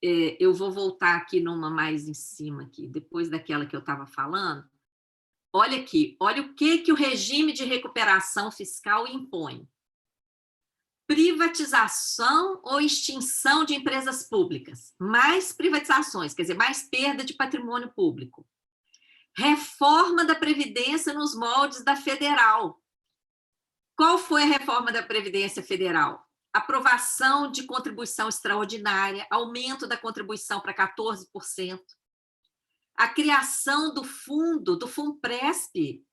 Eu vou voltar aqui numa mais em cima aqui, depois daquela que eu estava falando. Olha aqui, olha o que o regime de recuperação fiscal impõe. Privatização ou extinção de empresas públicas. Mais privatizações, quer dizer, mais perda de patrimônio público. Reforma da Previdência nos moldes da Federal. Qual foi a reforma da Previdência Federal? Aprovação de contribuição extraordinária, aumento da contribuição para 14%, a criação do FUNPRESP,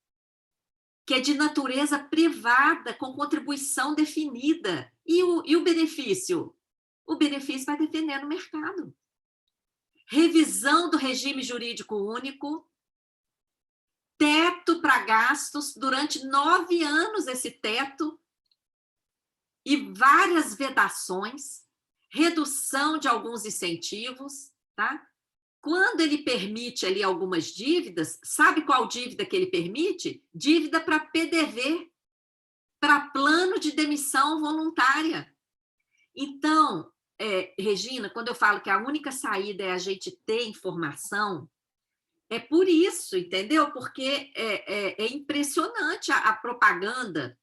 que é de natureza privada, com contribuição definida. E o benefício? O benefício vai depender no mercado. Revisão do regime jurídico único, teto para gastos, durante 9 anos esse teto, e várias vedações, redução de alguns incentivos, tá? Quando ele permite ali algumas dívidas, sabe qual dívida que ele permite? Dívida para PDV, para plano de demissão voluntária. Então, Regina, quando eu falo que a única saída é a gente ter informação, é por isso, entendeu? Porque é impressionante a propaganda.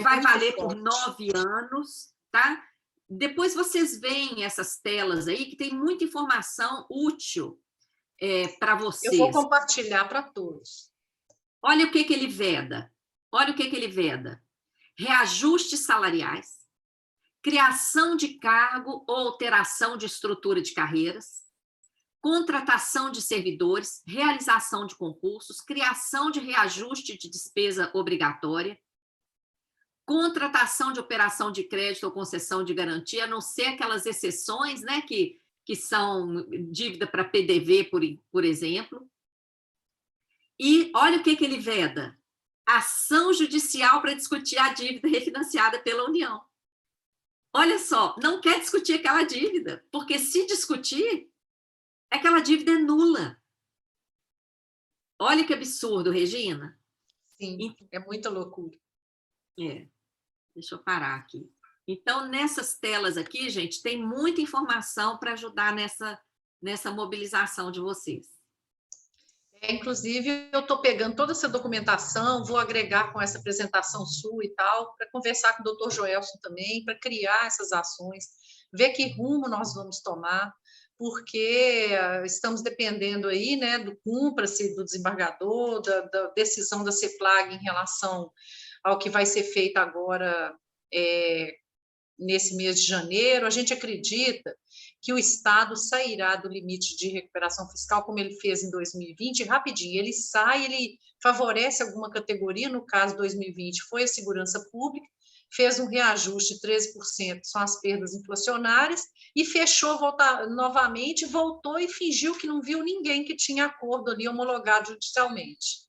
Vai valer por 9 anos, tá? Depois vocês veem essas telas aí, que tem muita informação útil para vocês. Eu vou compartilhar para todos. Olha o que ele veda. Olha o que ele veda. Reajustes salariais, criação de cargo ou alteração de estrutura de carreiras, contratação de servidores, realização de concursos, criação de reajuste de despesa obrigatória, contratação de operação de crédito ou concessão de garantia, a não ser aquelas exceções, né, que são dívida para PDV, por exemplo. E olha o que ele veda. Ação judicial para discutir a dívida refinanciada pela União. Olha só, não quer discutir aquela dívida, porque se discutir, aquela dívida é nula. Olha que absurdo, Regina. Sim, é muita loucura. Deixa eu parar aqui. Então, nessas telas aqui, gente, tem muita informação para ajudar nessa mobilização de vocês. Inclusive, eu estou pegando toda essa documentação, vou agregar com essa apresentação sua e tal, para conversar com o doutor Joelson também, para criar essas ações, ver que rumo nós vamos tomar, porque estamos dependendo aí, né, do cúmplice, do desembargador, da decisão da CEPLAG em relação ao que vai ser feito agora nesse mês de janeiro. A gente acredita que o Estado sairá do limite de recuperação fiscal, como ele fez em 2020, rapidinho. Ele sai, ele favorece alguma categoria, no caso 2020 foi a segurança pública, fez um reajuste de 13%, são as perdas inflacionárias, e fechou novamente, voltou e fingiu que não viu ninguém que tinha acordo ali homologado judicialmente.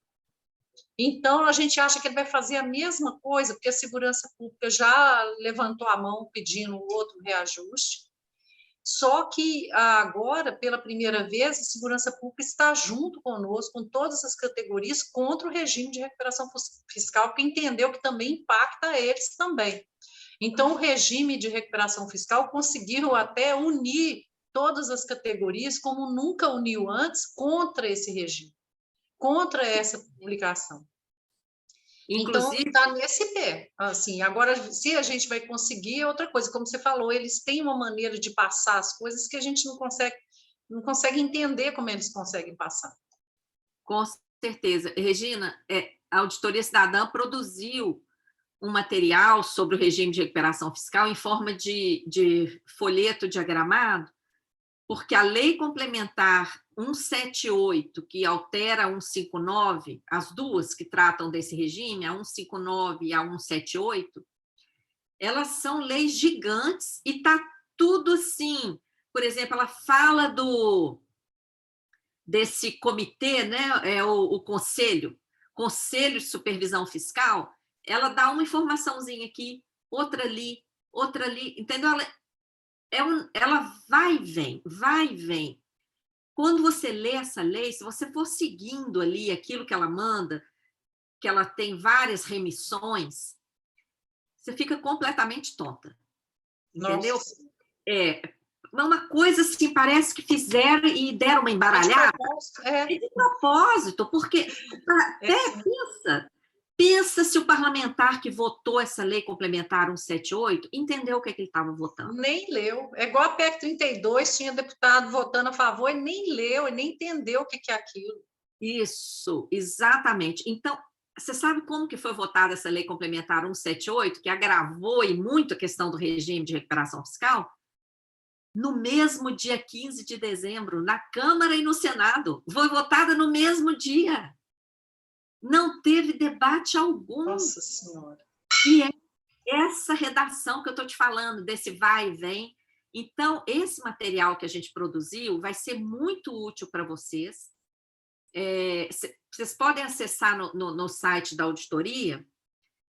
Então, a gente acha que ele vai fazer a mesma coisa, porque a segurança pública já levantou a mão pedindo outro reajuste, só que agora, pela primeira vez, a segurança pública está junto conosco, com todas as categorias, contra o regime de recuperação fiscal, porque entendeu que também impacta eles também. Então, o regime de recuperação fiscal conseguiu até unir todas as categorias, como nunca uniu antes, contra esse regime, contra essa publicação. Inclusive, então, está nesse pé. Assim, agora, se a gente vai conseguir, é outra coisa. Como você falou, eles têm uma maneira de passar as coisas que a gente não consegue entender como eles conseguem passar. Com certeza. Regina, a Auditoria Cidadã produziu um material sobre o regime de recuperação fiscal em forma de folheto diagramado, porque a Lei Complementar 178, que altera a 159, as duas que tratam desse regime, a 159 e a 178, elas são leis gigantes e está tudo assim. Por exemplo, ela fala desse comitê, né, o Conselho de Supervisão Fiscal, ela dá uma informaçãozinha aqui, outra ali, entendeu? Ela vai e vem, vai e vem. Quando você lê essa lei, se você for seguindo ali aquilo que ela manda, que ela tem várias remissões, você fica completamente tonta. Entendeu? Nossa. É uma coisa assim, parece que fizeram e deram uma embaralhada. É de propósito, porque até pensa se o parlamentar que votou essa lei complementar 178 entendeu o que ele estava votando. Nem leu. É igual a PEC 32, tinha deputado votando a favor e nem leu, e nem entendeu o que é aquilo. Isso, exatamente. Então, você sabe como que foi votada essa lei complementar 178, que agravou e muito a questão do regime de recuperação fiscal? No mesmo dia 15 de dezembro, na Câmara e no Senado. Foi votada no mesmo dia. Não teve debate algum. Nossa Senhora. E é essa redação que eu estou te falando, desse vai e vem. Então, esse material que a gente produziu vai ser muito útil para vocês. Vocês podem acessar no site da auditoria.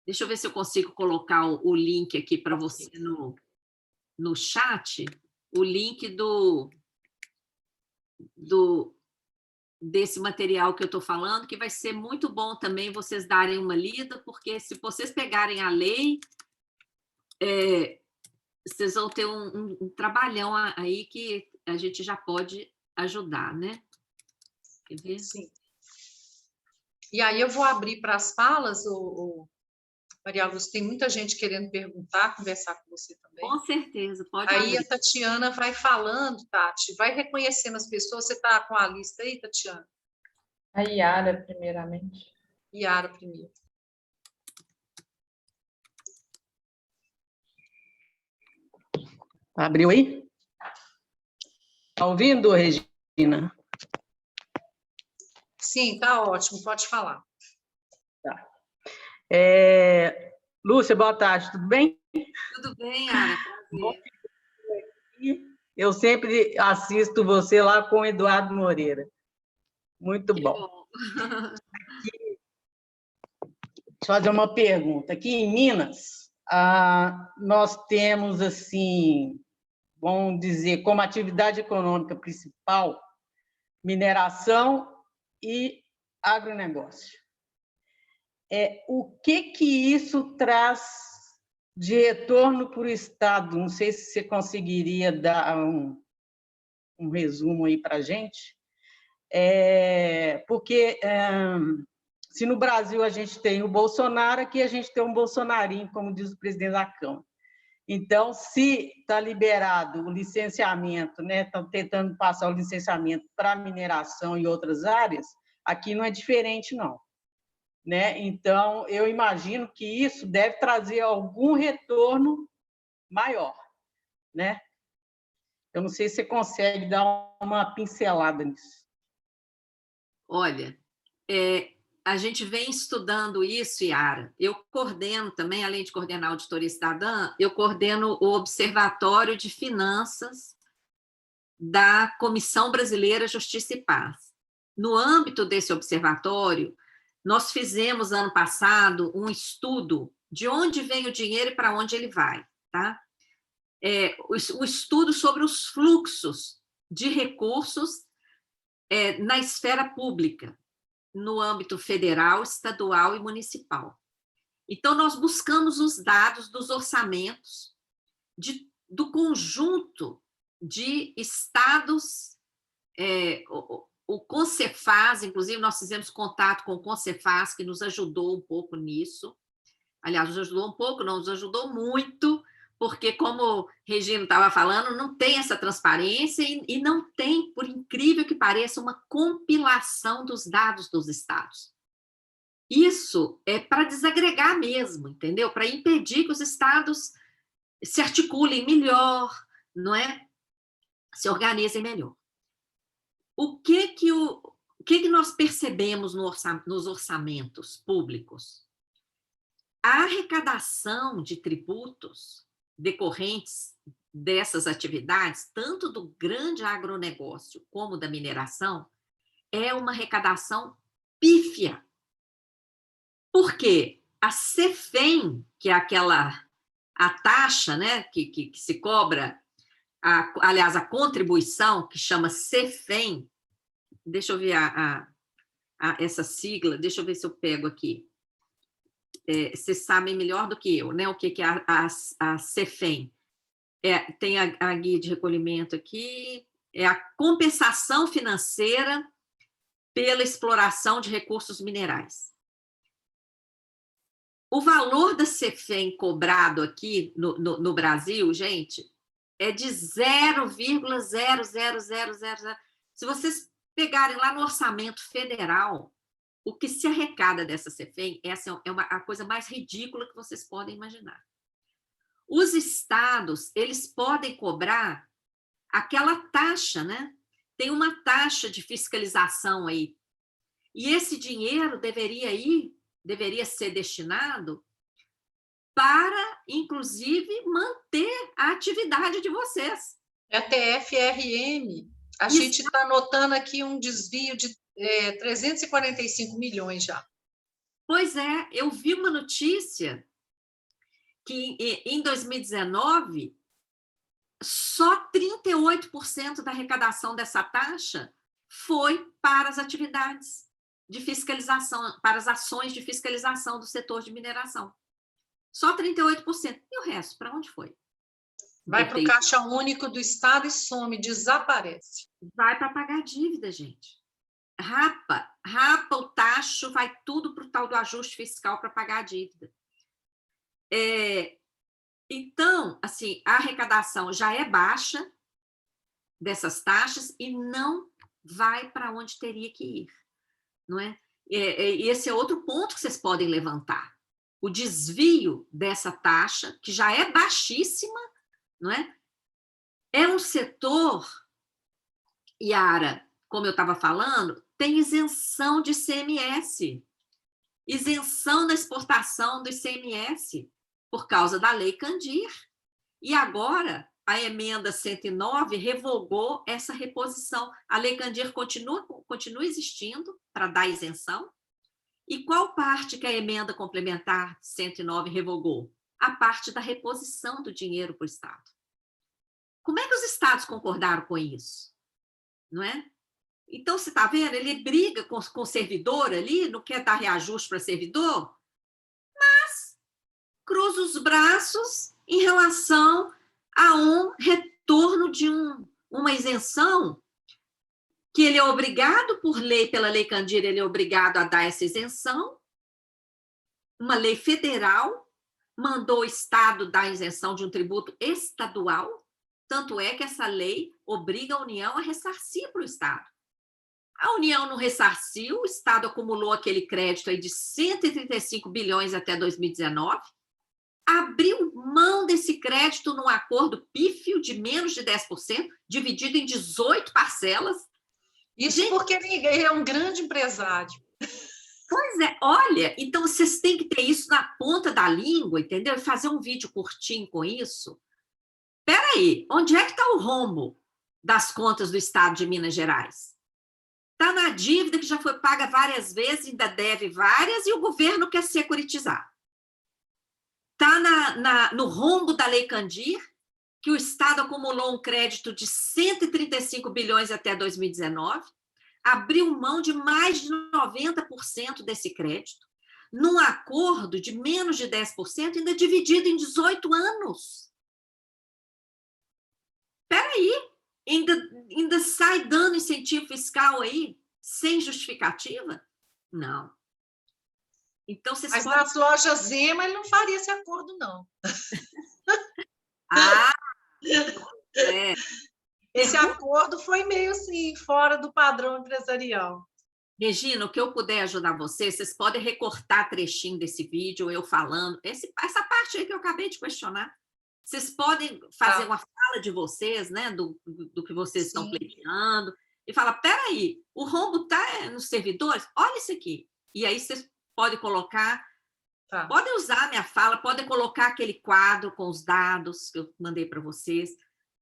Deixa eu ver se eu consigo colocar o link aqui para você no chat, o link desse material que eu estou falando, que vai ser muito bom também vocês darem uma lida, porque se vocês pegarem a lei, vocês vão ter um trabalhão aí que a gente já pode ajudar, né? Quer ver? Sim. E aí eu vou abrir para as falas, Maria Lúcia, tem muita gente querendo perguntar, conversar com você também. Com certeza, pode Aí abrir. A Tatiana vai falando, Tati, vai reconhecendo as pessoas. Você está com a lista aí, Tatiana? A Yara, primeiramente. Yara primeiro. Abriu aí? Está ouvindo, Regina? Sim, está ótimo, pode falar. Tá. Lúcia, boa tarde, tudo bem? Tudo bem, Yara? Eu sempre assisto você lá com o Eduardo Moreira. Muito bom. Deixa eu fazer uma pergunta. Aqui em Minas, nós temos, assim, vamos dizer, como atividade econômica principal, mineração e agronegócio. O que isso traz de retorno para o Estado? Não sei se você conseguiria dar um resumo aí para a gente. Porque se no Brasil a gente tem o Bolsonaro, aqui a gente tem um bolsonarinho, como diz o presidente da Câmara. Então, se está liberado o licenciamento, né, estão tentando passar o licenciamento para mineração e outras áreas, aqui não é diferente, não. Né? Então, eu imagino que isso deve trazer algum retorno maior. Né? Eu não sei se você consegue dar uma pincelada nisso. Olha, a gente vem estudando isso, Yara. Eu coordeno também, além de coordenar a Auditoria Cidadã, eu coordeno o Observatório de Finanças da Comissão Brasileira Justiça e Paz. No âmbito desse observatório, nós fizemos, ano passado, um estudo de onde vem o dinheiro e para onde ele vai. Tá? O estudo sobre os fluxos de recursos na esfera pública, no âmbito federal, estadual e municipal. Então, nós buscamos os dados dos orçamentos do conjunto de estados, o Concefaz, inclusive, nós fizemos contato com o Concefaz, que nos ajudou um pouco nisso. Aliás, nos ajudou um pouco, não, nos ajudou muito, porque, como Regina estava falando, não tem essa transparência e não tem, por incrível que pareça, uma compilação dos dados dos estados. isso é para desagregar mesmo, entendeu? Para impedir que os estados se articulem melhor, não é? Se organizem melhor. O que nós percebemos nos orçamentos públicos? A arrecadação de tributos decorrentes dessas atividades, tanto do grande agronegócio como da mineração, é uma arrecadação pífia. Por quê? A CEFEM, que é a taxa, né, que se cobra, aliás, a contribuição, que chama CEFEM, deixa eu ver essa sigla, deixa eu ver se eu pego aqui. Vocês sabem melhor do que eu, né? O que é a CEFEM. Tem a guia de recolhimento aqui, é a compensação financeira pela exploração de recursos minerais. O valor da CEFEM cobrado aqui no Brasil, gente, é de 0,00000. Se vocês pegarem lá no orçamento federal, o que se arrecada dessa CEFEM é a coisa mais ridícula que vocês podem imaginar. Os estados, eles podem cobrar aquela taxa, né? Tem uma taxa de fiscalização aí. E esse dinheiro deveria ser destinado para, inclusive, manter a atividade de vocês. É a TFRM. A gente está anotando aqui um desvio de 345 milhões já. Pois é, eu vi uma notícia que em 2019, só 38% da arrecadação dessa taxa foi para as atividades de fiscalização, para as ações de fiscalização do setor de mineração. Só 38%. E o resto, para onde foi? Vai para o Caixa Único do Estado e some, desaparece. Vai para pagar dívida, gente. Rapa o tacho, vai tudo para o tal do ajuste fiscal para pagar a dívida. Então, assim, a arrecadação já é baixa dessas taxas e não vai para onde teria que ir, não é? Esse é outro ponto que vocês podem levantar. O desvio dessa taxa, que já é baixíssima, não é? É um setor, Yara, como eu estava falando, tem isenção de ICMS, isenção na exportação do ICMS, por causa da Lei Candir. E agora, a emenda 109 revogou essa reposição. A Lei Candir continua existindo para dar isenção. E qual parte que a emenda complementar 109 revogou? A parte da reposição do dinheiro para o Estado. Como é que os estados concordaram com isso? Não é? Então, você está vendo? Ele briga com o servidor ali, não quer dar reajuste para servidor, mas cruza os braços em relação a um retorno de uma isenção que ele é obrigado por lei, pela Lei Candir, ele é obrigado a dar essa isenção. Uma lei federal mandou o Estado dar isenção de um tributo estadual, tanto é que essa lei obriga a União a ressarcir para o Estado. A União não ressarciu, o Estado acumulou aquele crédito aí de 135 bilhões até 2019, abriu mão desse crédito num acordo pífio de menos de 10%, dividido em 18 parcelas. Isso, gente, porque ele é um grande empresário. Pois é, olha, então vocês têm que ter isso na ponta da língua, entendeu? E fazer um vídeo curtinho com isso. Espera aí, onde é que está o rombo das contas do Estado de Minas Gerais? Está na dívida que já foi paga várias vezes, ainda deve várias, e o governo quer securitizar. Está no rombo da Lei Candir, que o Estado acumulou um crédito de 135 bilhões até 2019, abriu mão de mais de 90% desse crédito, num acordo de menos de 10%, ainda dividido em 18 anos. Espera aí, ainda sai dando incentivo fiscal aí, sem justificativa? Não. Então, mas nas lojas Zema ele não faria esse acordo, não. Esse acordo foi meio assim, fora do padrão empresarial. Regina, o que eu puder ajudar vocês podem recortar trechinho desse vídeo, eu falando. Essa parte aí que eu acabei de questionar. Vocês podem fazer uma fala de vocês, né, do que vocês estão pleiteando, e falar, peraí, o rombo está nos servidores? Olha isso aqui. E aí vocês podem colocar, podem usar a minha fala, podem colocar aquele quadro com os dados que eu mandei para vocês.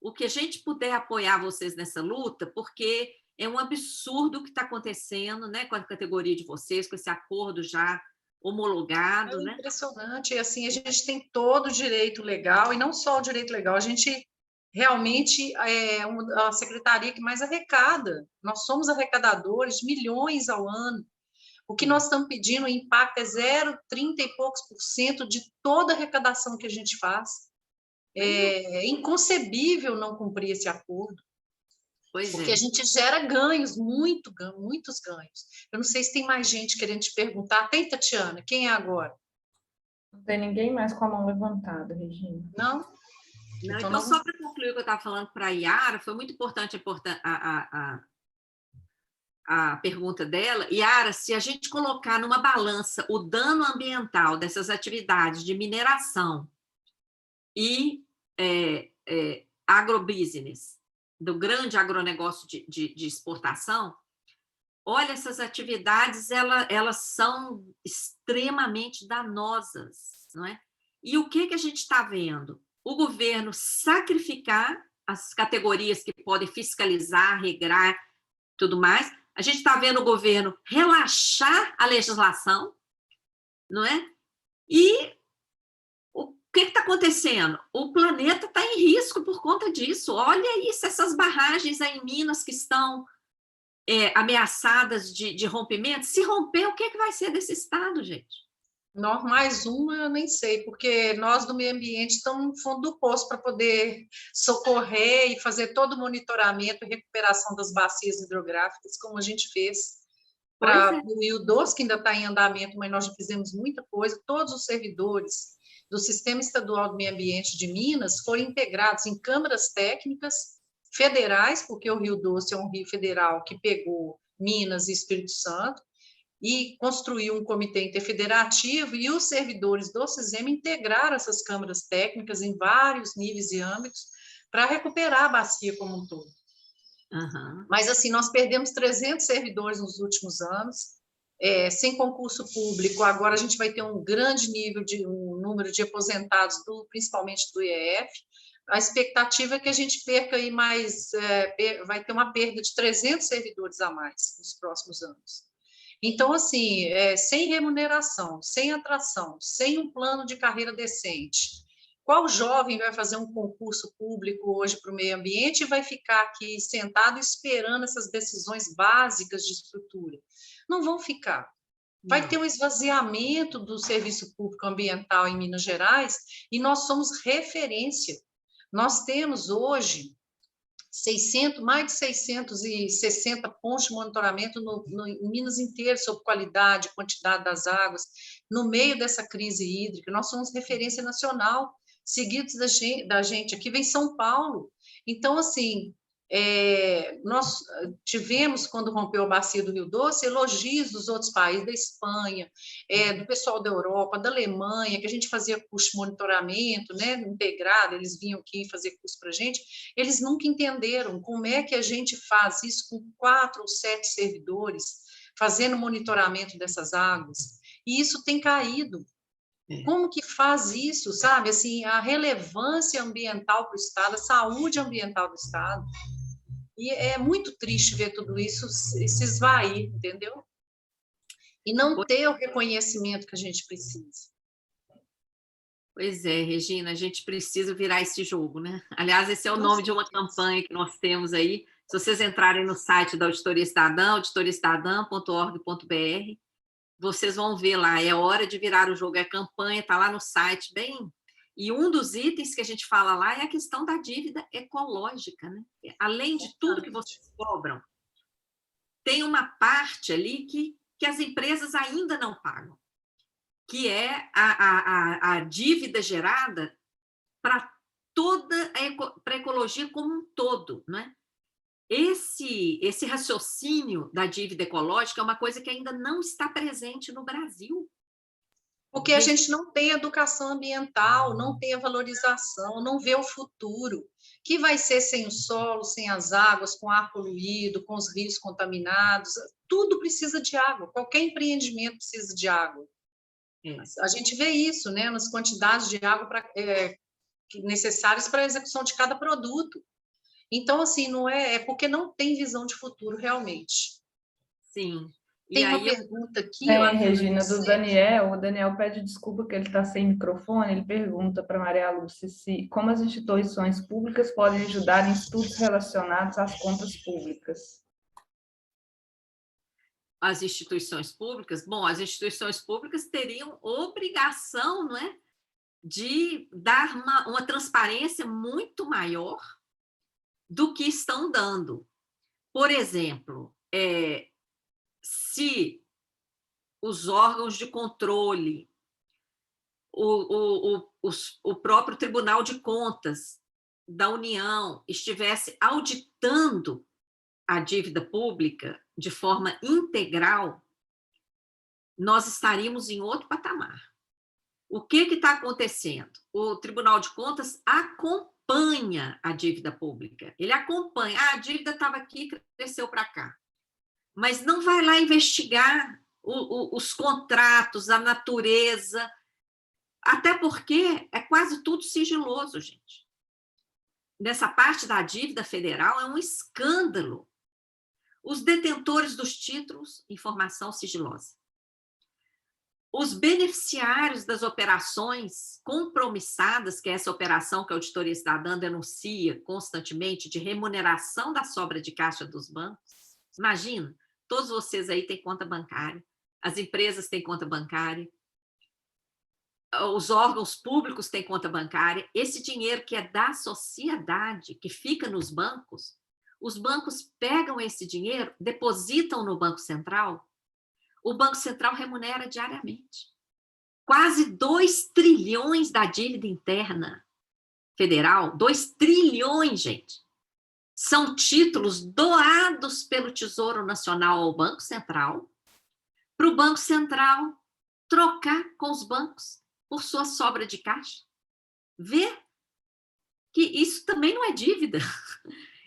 O que a gente puder apoiar vocês nessa luta, porque é um absurdo o que está acontecendo, né, com a categoria de vocês, com esse acordo já homologado, né? Impressionante. E assim, a gente tem todo o direito legal, e não só o direito legal, a gente realmente é a secretaria que mais arrecada. Nós somos arrecadadores de milhões ao ano. O que nós estamos pedindo, o impacto é 0,30 e poucos % de toda a arrecadação que a gente faz. É inconcebível não cumprir esse acordo. Porque a gente gera ganhos, muitos ganhos. Eu não sei se tem mais gente querendo te perguntar. Tem, Tatiana? Quem é agora? Não tem ninguém mais com a mão levantada, Regina. Não? Não, então, só para concluir o que eu estava falando para a Yara, foi muito importante a pergunta dela. Yara, se a gente colocar numa balança o dano ambiental dessas atividades de mineração e agrobusiness, do grande agronegócio de exportação, olha, essas atividades elas são extremamente danosas, não é? E o que a gente está vendo? O governo sacrificar as categorias que podem fiscalizar, regrar, tudo mais. A gente está vendo o governo relaxar a legislação, não é? E o que está acontecendo? O planeta está em risco por conta disso. Olha isso, essas barragens aí em Minas que estão ameaçadas de rompimento. Se romper, o que vai ser desse estado, gente? Nós, mais uma, eu nem sei, porque nós do meio ambiente estamos no fundo do poço para poder socorrer e fazer todo o monitoramento e recuperação das bacias hidrográficas, como a gente fez para o Rio Doce, que ainda está em andamento, mas nós já fizemos muita coisa. Todos os servidores do Sistema Estadual do Meio Ambiente de Minas foram integrados em câmaras técnicas federais, porque o Rio Doce é um rio federal que pegou Minas e Espírito Santo, e construiu um comitê interfederativo, e os servidores do CISEM integraram essas câmaras técnicas em vários níveis e âmbitos para recuperar a bacia como um todo. Mas, assim, nós perdemos 300 servidores nos últimos anos, sem concurso público. Agora a gente vai ter um grande um número de aposentados, principalmente do IEF. A expectativa é que a gente perca aí mais, vai ter uma perda de 300 servidores a mais nos próximos anos. Então, assim, sem remuneração, sem atração, sem um plano de carreira decente, qual jovem vai fazer um concurso público hoje para o meio ambiente e vai ficar aqui sentado esperando essas decisões básicas de estrutura? Não vão ficar. Vai ter um esvaziamento do serviço público ambiental em Minas Gerais e nós somos referência. Nós temos hoje mais de 660 pontos de monitoramento em Minas inteiro sobre qualidade, quantidade das águas, no meio dessa crise hídrica. Nós somos referência nacional, seguidos da gente. Aqui vem São Paulo. Então, assim, nós tivemos, quando rompeu a bacia do Rio Doce, elogios dos outros países, da Espanha, do pessoal da Europa, da Alemanha, que a gente fazia curso de monitoramento, né, integrado, eles vinham aqui fazer curso para a gente. Eles nunca entenderam como é que a gente faz isso com 4 ou 7 servidores, fazendo monitoramento dessas águas, e isso tem caído. Como que faz isso, sabe? Assim, a relevância ambiental para o Estado, a saúde ambiental do Estado. E é muito triste ver tudo isso se esvair, entendeu? E não ter o reconhecimento que a gente precisa. Pois é, Regina, a gente precisa virar esse jogo, né? Aliás, esse é o nome de uma campanha que nós temos aí. Se vocês entrarem no site da Auditoria Cidadã, auditoriacidadã.org.br, vocês vão ver lá, é hora de virar o jogo, é a campanha, está lá no site, bem... E um dos itens que a gente fala lá é a questão da dívida ecológica, né? Além de tudo que vocês cobram, tem uma parte ali que as empresas ainda não pagam, que é a dívida gerada para a ecologia como um todo, né? esse raciocínio da dívida ecológica é uma coisa que ainda não está presente no Brasil. Porque a gente não tem educação ambiental, não tem a valorização, não vê o futuro, que vai ser sem o solo, sem as águas, com o ar poluído, com os rios contaminados, tudo precisa de água, qualquer empreendimento precisa de água. A gente vê isso, né, nas quantidades de água necessárias para a execução de cada produto. Então, assim, não é porque não tem visão de futuro, realmente. Sim. Tem uma pergunta aqui. Regina, do Daniel. O Daniel pede desculpa que ele está sem microfone. Ele pergunta para Maria Lúcia como as instituições públicas podem ajudar em estudos relacionados às contas públicas. As instituições públicas? Bom, as instituições públicas teriam obrigação, não é, de dar uma transparência muito maior do que estão dando. Por exemplo, se os órgãos de controle, o próprio Tribunal de Contas da União estivesse auditando a dívida pública de forma integral, nós estaríamos em outro patamar. O que está acontecendo? O Tribunal de Contas acompanha a dívida pública. Ele acompanha. A dívida estava aqui, cresceu para cá. Mas não vai lá investigar os contratos, a natureza, até porque é quase tudo sigiloso, gente. Nessa parte da dívida federal é um escândalo. Os detentores dos títulos, informação sigilosa. Os beneficiários das operações compromissadas, que é essa operação que a Auditoria Cidadã denuncia constantemente, de remuneração da sobra de caixa dos bancos. Imagina, todos vocês aí têm conta bancária, as empresas têm conta bancária, os órgãos públicos têm conta bancária. Esse dinheiro que é da sociedade, que fica nos bancos, os bancos pegam esse dinheiro, depositam no Banco Central. O Banco Central remunera diariamente. Quase 2 trilhões da dívida interna federal, 2 trilhões, gente, são títulos doados pelo Tesouro Nacional ao Banco Central, para o Banco Central trocar com os bancos por sua sobra de caixa. Vê que isso também não é dívida.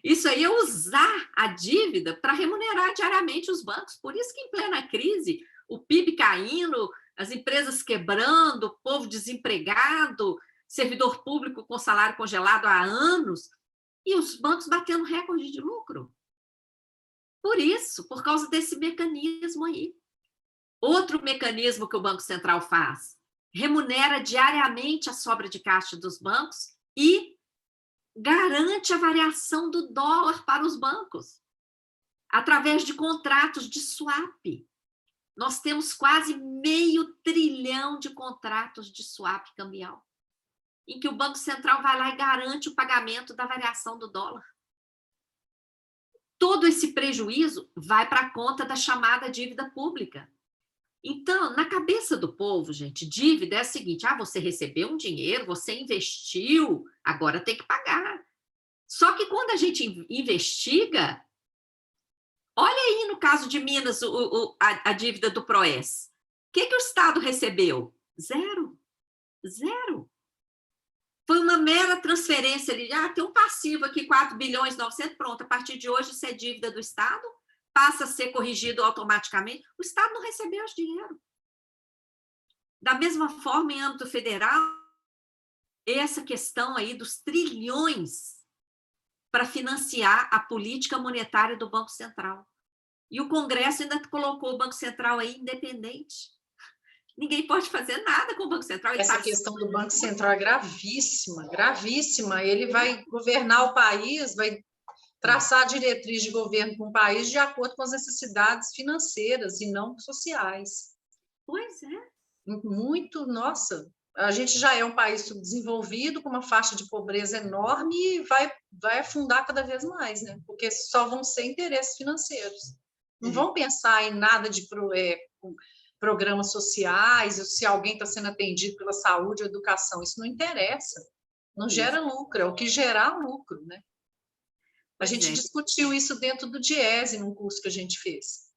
Isso aí é usar a dívida para remunerar diariamente os bancos. Por isso que, em plena crise, o PIB caindo, as empresas quebrando, o povo desempregado, servidor público com salário congelado há anos, e os bancos batendo recorde de lucro. Por isso, por causa desse mecanismo aí. Outro mecanismo que o Banco Central faz, remunera diariamente a sobra de caixa dos bancos e garante a variação do dólar para os bancos, através de contratos de swap. Nós temos quase 500 bilhão de contratos de swap cambial, em que o Banco Central vai lá e garante o pagamento da variação do dólar. Todo esse prejuízo vai para a conta da chamada dívida pública. Então, na cabeça do povo, gente, dívida é a seguinte: você recebeu um dinheiro, você investiu, agora tem que pagar. Só que quando a gente investiga, olha aí no caso de Minas, a dívida do PROES. O que o Estado recebeu? Zero. Foi uma mera transferência ali. Tem um passivo aqui, 4 bilhões 900, pronto, a partir de hoje isso é dívida do Estado, passa a ser corrigido automaticamente. O Estado não recebeu esse dinheiro. Da mesma forma, em âmbito federal, essa questão aí dos trilhões para financiar a política monetária do Banco Central. E o Congresso ainda colocou o Banco Central aí independente. Ninguém pode fazer nada com o Banco Central. Essa questão do Banco Central é gravíssima, gravíssima. Ele vai governar o país, vai traçar a diretriz de governo com o país de acordo com as necessidades financeiras e não sociais. Pois é. Muito, nossa, a gente já é um país subdesenvolvido, com uma faixa de pobreza enorme e vai afundar cada vez mais, né? Porque só vão ser interesses financeiros. Não vão pensar em nada de programas sociais, ou se alguém está sendo atendido pela saúde ou educação. Isso não interessa. Não gera lucro, é o que gerar lucro, né? A gente discutiu isso dentro do DIESE, num curso que a gente fez.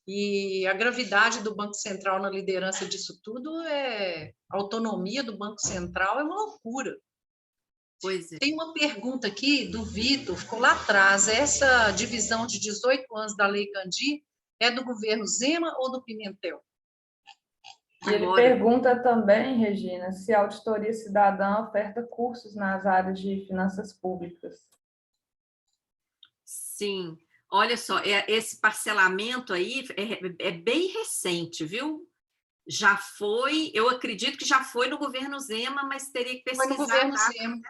E a gravidade do Banco Central na liderança disso tudo a autonomia do Banco Central é uma loucura. Pois é. Tem uma pergunta aqui do Vitor, ficou lá atrás. Essa divisão de 18 anos da Lei Candir é do governo Zema ou do Pimentel? Ele pergunta também, Regina, se a Auditoria Cidadã oferta cursos nas áreas de finanças públicas. Sim. Olha só, esse parcelamento aí é bem recente, viu? Já foi, eu acredito que já foi no governo Zema, mas teria que pesquisar. Foi no governo Zema.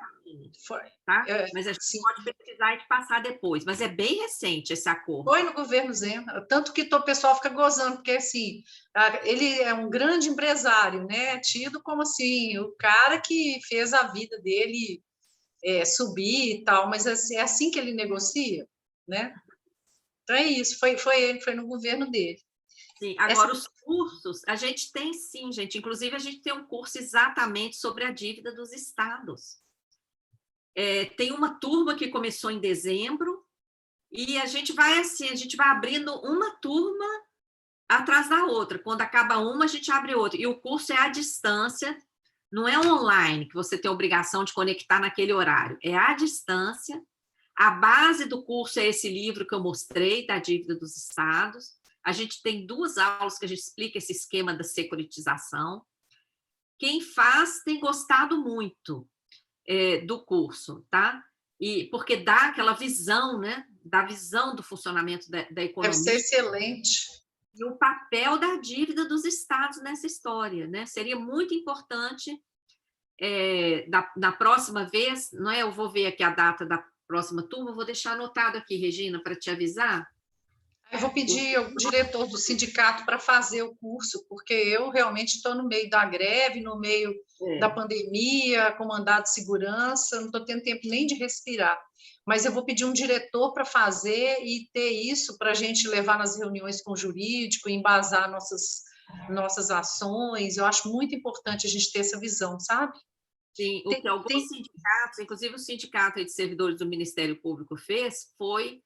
Foi. Tá? Mas a gente pode pesquisar e te passar depois. Mas é bem recente esse acordo. Foi no governo Zema. Tanto que o pessoal fica gozando, porque assim, ele é um grande empresário, né? Tido como assim, o cara que fez a vida dele subir e tal, mas é assim que ele negocia, né? Então é isso, foi no governo dele. Sim, agora os cursos, a gente tem sim, gente. Inclusive, a gente tem um curso exatamente sobre a dívida dos estados. Tem uma turma que começou em dezembro e a gente vai abrindo uma turma atrás da outra. Quando acaba uma, a gente abre outra. E o curso é à distância, não é online, que você tem a obrigação de conectar naquele horário. É à distância. A base do curso é esse livro que eu mostrei, da dívida dos estados. A gente tem 2 aulas que a gente explica esse esquema da securitização. Quem faz tem gostado muito do curso, tá? Porque dá aquela visão, né? Da visão do funcionamento da economia. Deve ser excelente. E o papel da dívida dos estados nessa história, né? Seria muito importante, na próxima vez, não é? Eu vou ver aqui a data da próxima turma, vou deixar anotado aqui, Regina, para te avisar. Eu vou pedir ao diretor do sindicato para fazer o curso, porque eu realmente estou no meio da greve, no meio da pandemia, com mandado de segurança, não estou tendo tempo nem de respirar. Mas eu vou pedir um diretor para fazer e ter isso para a gente levar nas reuniões com o jurídico, embasar nossas ações. Eu acho muito importante a gente ter essa visão, sabe? Sim, o que alguns sindicatos, inclusive o Sindicato de Servidores do Ministério Público fez, foi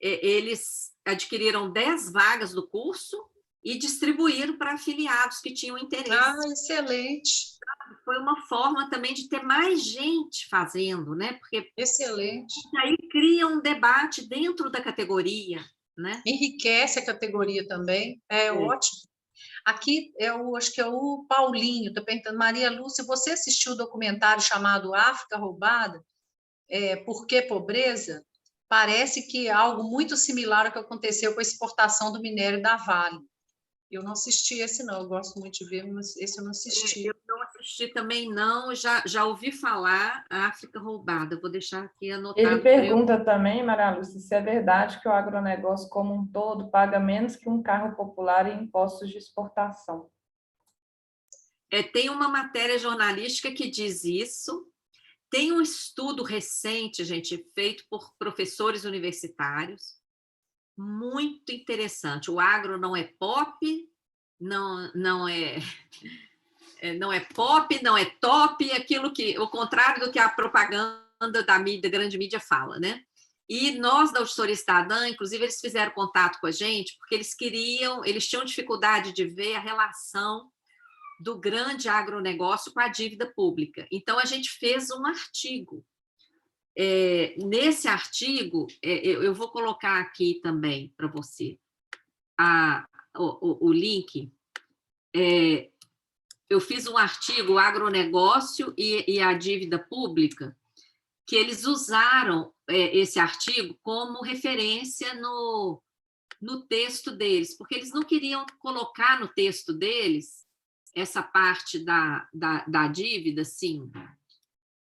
eles adquiriram 10 vagas do curso e distribuíram para afiliados que tinham interesse. Ah, excelente. Foi uma forma também de ter mais gente fazendo, né? Porque excelente. Aí cria um debate dentro da categoria, né? Enriquece a categoria também, ótimo. Aqui, acho que é o Paulinho, está perguntando, Maria Lúcia, você assistiu o documentário chamado África Roubada? Por que pobreza? Parece que é algo muito similar ao que aconteceu com a exportação do minério da Vale. Eu não assisti esse, não. Eu gosto muito de ver, mas esse eu não assisti. Eu não assisti também, não. Já ouvi falar África Roubada. Vou deixar aqui anotado. Ele pergunta também, Maria Lúcia, se é verdade que o agronegócio como um todo paga menos que um carro popular em impostos de exportação. Tem uma matéria jornalística que diz isso. Tem um estudo recente, gente, feito por professores universitários, muito interessante. O agro não é pop, não é pop, não é top, aquilo o contrário do que a propaganda da grande mídia fala, né? E nós, da Auditoria Cidadã, inclusive, eles fizeram contato com a gente, porque eles tinham dificuldade de ver a relação do grande agronegócio com a dívida pública. Então, a gente fez um artigo. Nesse artigo, eu vou colocar aqui também para você o link. Eu fiz um artigo, o agronegócio e a dívida pública, que eles usaram esse artigo como referência no texto deles, porque eles não queriam colocar no texto deles essa parte da dívida, assim,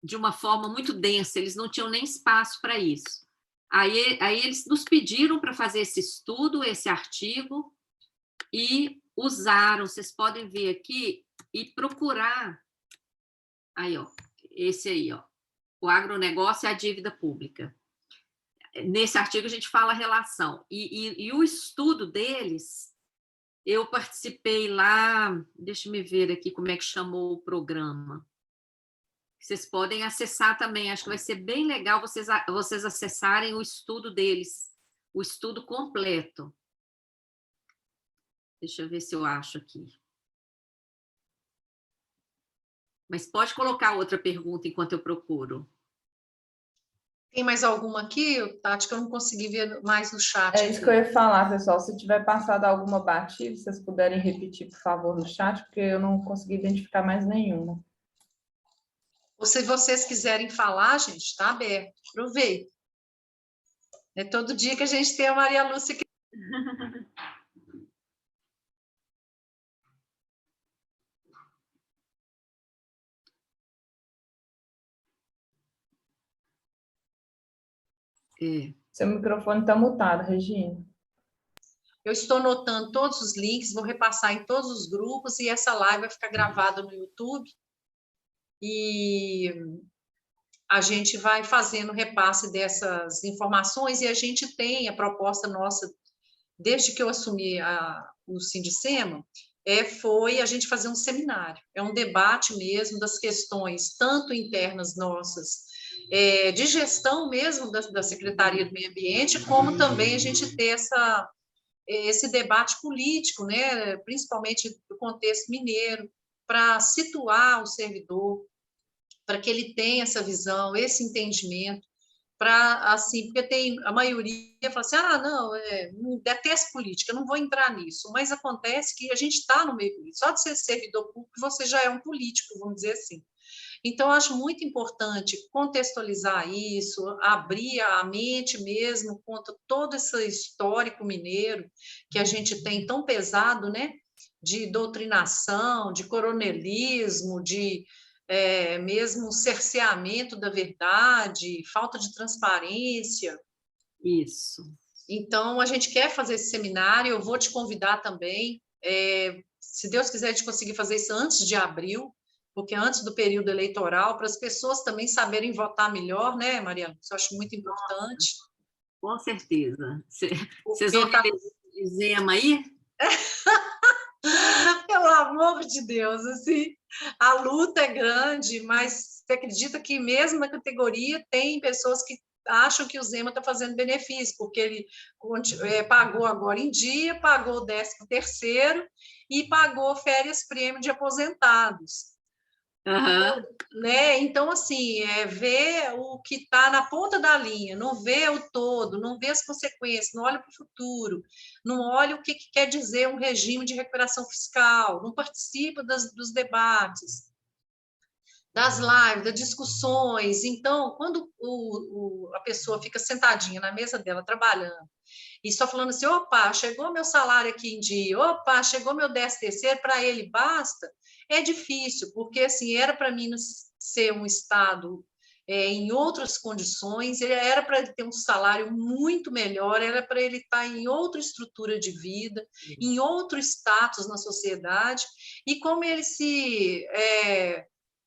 de uma forma muito densa, eles não tinham nem espaço para isso. Aí eles nos pediram para fazer esse estudo, esse artigo, e usaram, vocês podem ver aqui, e procurar, aí, ó, esse aí, ó, o agronegócio e a dívida pública. Nesse artigo a gente fala a relação, e o estudo deles, eu participei lá, deixa eu ver aqui como é que chamou o programa. Vocês podem acessar também, acho que vai ser bem legal vocês acessarem o estudo deles, o estudo completo. Deixa eu ver se eu acho aqui. Mas pode colocar outra pergunta enquanto eu procuro. Tem mais alguma aqui, Tati, que eu não consegui ver mais no chat? É isso que eu ia falar, pessoal. Se tiver passado alguma batida, vocês puderem repetir, por favor, no chat, porque eu não consegui identificar mais nenhuma. Ou se vocês quiserem falar, gente, está aberto. Aproveita. É todo dia que a gente tem a Maria Lúcia aqui. Seu microfone está mutado, Regina. Eu estou anotando todos os links, vou repassar em todos os grupos e essa live vai ficar gravada no YouTube. E a gente vai fazendo repasse dessas informações e a gente tem a proposta nossa, desde que eu assumi o Sindicema, foi a gente fazer um seminário. É um debate mesmo das questões, tanto internas nossas, de gestão mesmo da Secretaria do Meio Ambiente, como também a gente ter esse debate político, né, principalmente do contexto mineiro, para situar o servidor, para que ele tenha essa visão, esse entendimento, para assim, porque tem a maioria fala assim, não, detesto política, não vou entrar nisso, mas acontece que a gente está no meio político, só de ser servidor público você já é um político, vamos dizer assim. Então, eu acho muito importante contextualizar isso, abrir a mente mesmo quanto a todo esse histórico mineiro que a gente tem tão pesado, né? De doutrinação, de coronelismo, de mesmo cerceamento da verdade, falta de transparência. Isso. Então, a gente quer fazer esse seminário, eu vou te convidar também. Se Deus quiser, a gente conseguir fazer isso antes de abril, porque antes do período eleitoral, para as pessoas também saberem votar melhor, né, Mariana? Isso eu acho muito importante. Com certeza. Vocês vão ter Zema aí? Pelo amor de Deus, assim, a luta é grande, mas você acredita que mesmo na categoria tem pessoas que acham que o Zema está fazendo benefício, porque ele pagou agora em dia, pagou o 13º e pagou férias-prêmio de aposentados. Uhum. Né? Então, assim, ver o que está na ponta da linha, não vê o todo, não vê as consequências, não olha para o futuro, não olha o que quer dizer um regime de recuperação fiscal, não participa dos debates, das lives, das discussões. Então, quando a pessoa fica sentadinha na mesa dela, trabalhando, e só falando assim, opa, chegou meu salário aqui em dia, opa, chegou meu 13º, para ele basta, é difícil, porque assim, era para mim ser um Estado em outras condições, era para ele ter um salário muito melhor, era para ele estar em outra estrutura de vida, em outro status na sociedade, e como ele se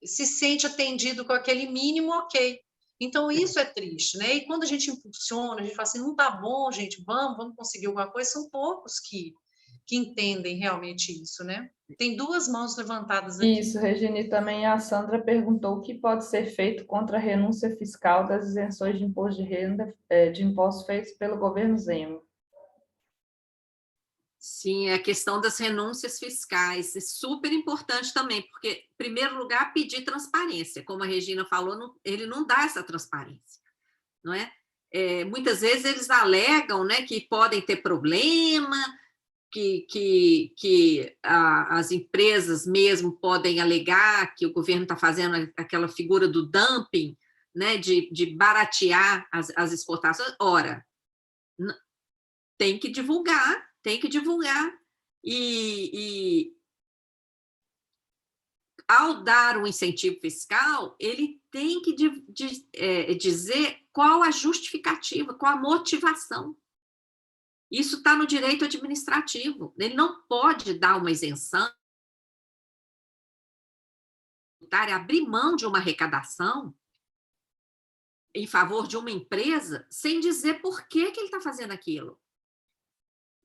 sente atendido com aquele mínimo, ok. Então, isso é triste, né? E quando a gente impulsiona, a gente fala assim, não tá bom, gente, vamos conseguir alguma coisa, são poucos que entendem realmente isso, né? Tem 2 mãos levantadas aqui. Isso, Regina, e também a Sandra perguntou o que pode ser feito contra a renúncia fiscal das isenções de imposto de renda, de impostos feitos pelo governo Zema. Sim, a questão das renúncias fiscais é super importante também, porque, em primeiro lugar, pedir transparência. Como a Regina falou, ele não dá essa transparência, não é? Muitas vezes eles alegam, né, que podem ter problema, que as empresas mesmo podem alegar que o governo está fazendo aquela figura do dumping, né, de baratear as exportações. Ora, tem que divulgar, e ao dar um incentivo fiscal, ele tem que dizer qual a justificativa, qual a motivação. Isso está no direito administrativo. Ele não pode dar uma isenção, abrir mão de uma arrecadação em favor de uma empresa sem dizer por que ele está fazendo aquilo.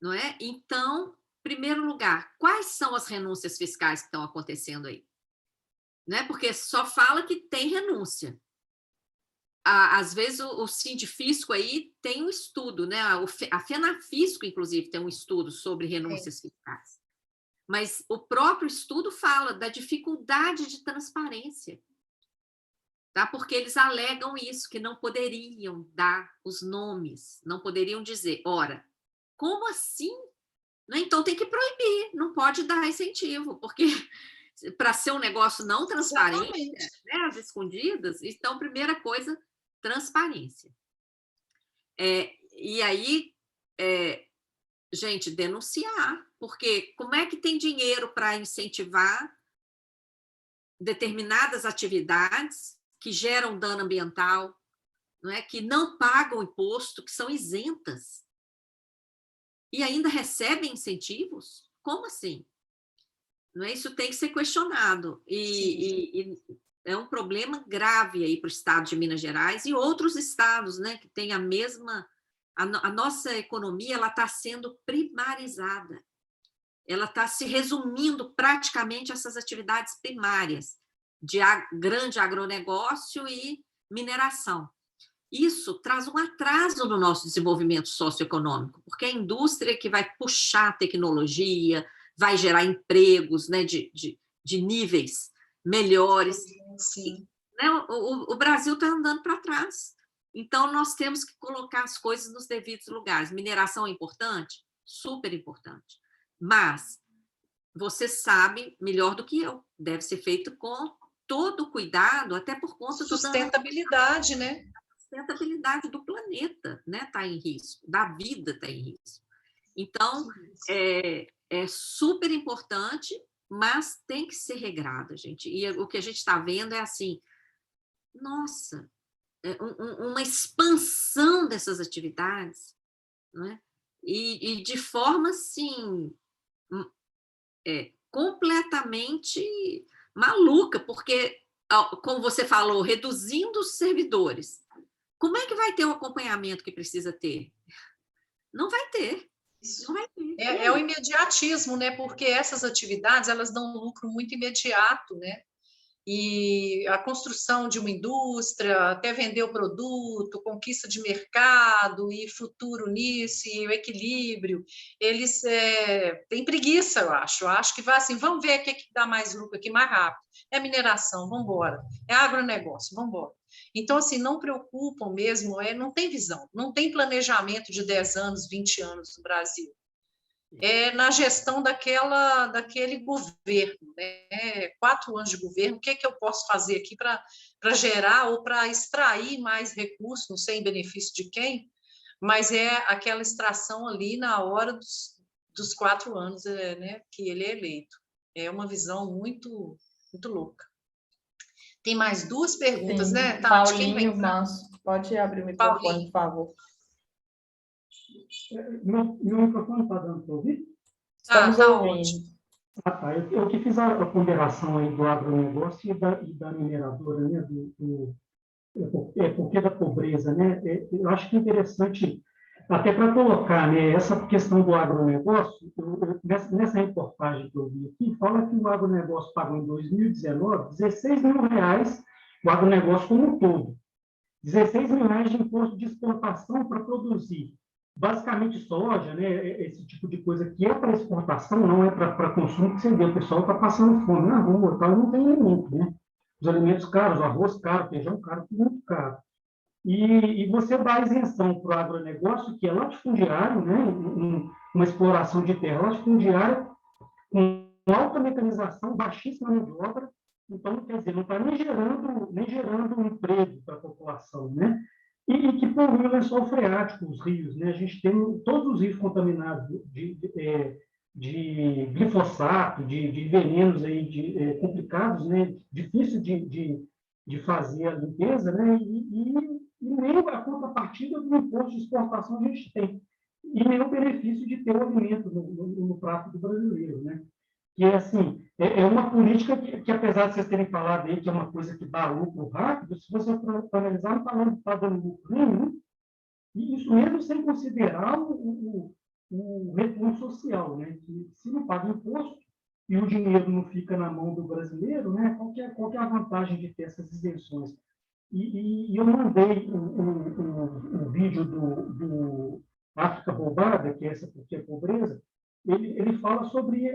Não é? Então, em primeiro lugar, quais são as renúncias fiscais que estão acontecendo aí? né? Porque só fala que tem renúncia. Às vezes o Sindifisco aí tem um estudo, né? A FENAFISCO, inclusive, tem um estudo sobre renúncias fiscais. Mas o próprio estudo fala da dificuldade de transparência, tá? Porque eles alegam isso, que não poderiam dar os nomes, não poderiam dizer, ora, como assim? Então tem que proibir, não pode dar incentivo, porque para ser um negócio não transparente, né, às escondidas, então, primeira coisa, transparência. E aí, gente, denunciar, porque como é que tem dinheiro para incentivar determinadas atividades que geram dano ambiental, não é? Que não pagam imposto, que são isentas, e ainda recebem incentivos? Como assim? Não é? Isso tem que ser questionado. E é um problema grave aí para o estado de Minas Gerais e outros estados, né, que têm a mesma... A nossa economia está sendo primarizada. Ela está se resumindo praticamente a essas atividades primárias de grande agronegócio e mineração. Isso traz um atraso no nosso desenvolvimento socioeconômico, porque é a indústria que vai puxar a tecnologia, vai gerar empregos, né, de níveis melhores. Sim. Né? O Brasil está andando para trás. Então, nós temos que colocar as coisas nos devidos lugares. Mineração é importante? Super importante. Mas você sabe melhor do que eu. Deve ser feito com todo o cuidado, até por conta do sustentabilidade, né? Sustentabilidade do planeta, né? Está em risco, da vida está em risco. Então, é super importante, mas tem que ser regrada, gente. E o que a gente está vendo é assim, nossa, uma expansão dessas atividades, não é? E de forma, assim, completamente maluca, porque, como você falou, reduzindo os servidores. Como é que vai ter o acompanhamento que precisa ter? Não vai ter. Não vai ter. É o imediatismo, né? Porque essas atividades, elas dão um lucro muito imediato, né? E a construção de uma indústria, até vender o produto, conquista de mercado e futuro nisso, e o equilíbrio, eles têm preguiça, eu acho. Eu acho que vai assim, vamos ver o que dá mais lucro aqui mais rápido. É mineração, vamos embora. É agronegócio, vamos embora. Então, assim, não preocupam mesmo, não tem visão, não tem planejamento de 10 anos, 20 anos no Brasil. Na gestão daquele governo, né? 4 anos de governo, o que eu posso fazer aqui para gerar ou para extrair mais recursos, não sei em benefício de quem, mas é aquela extração ali na hora dos 4 anos, né, que ele é eleito. É uma visão muito, muito louca. Tem mais 2 perguntas, sim, né, Tati? Paulinho Manso, pode abrir o microfone, Paulinho, por favor. Meu microfone está dando para ouvir? Estamos ouvindo. Tá. Eu que fiz a ponderação aí do agronegócio e da mineradora, né, porque da pobreza, né? Eu acho que é interessante, até para colocar, né, essa questão do agronegócio, nessa reportagem que eu vi aqui, fala que o agronegócio pagou em 2019 R$16 mil, o agronegócio como um todo. R$16 mil de imposto de exportação para produzir basicamente soja, né, esse tipo de coisa que é para exportação, não é para consumo, que você vê, o pessoal está passando fome na rua, tal, não tem alimento, né? Os alimentos caros, o arroz caro, feijão caro, tudo muito caro. E você dá isenção para o agronegócio, que é latifundiário, né, uma exploração de terra latifundiária, com alta mecanização, baixíssima mão de obra, então, quer dizer, não está nem gerando emprego para a população, né? E que polui o lençol freático, os rios, né? A gente tem todos os rios contaminados de glifosato, de venenos aí, complicados, né? Difícil de fazer a limpeza, né? E nem a contrapartida do imposto de exportação a gente tem. E nem o benefício de ter o alimento no prato do brasileiro, né? Que é assim, é uma política que, apesar de vocês terem falado aí que é uma coisa que dá lucro rápido, se você for analisar, não está dando lucro nenhum, e isso mesmo sem considerar o retorno social, né? Que se não paga imposto, e o dinheiro não fica na mão do brasileiro, né? Qual que é a vantagem de ter essas isenções? E eu mandei um vídeo do África Roubada, que é essa porque é pobreza. Ele fala sobre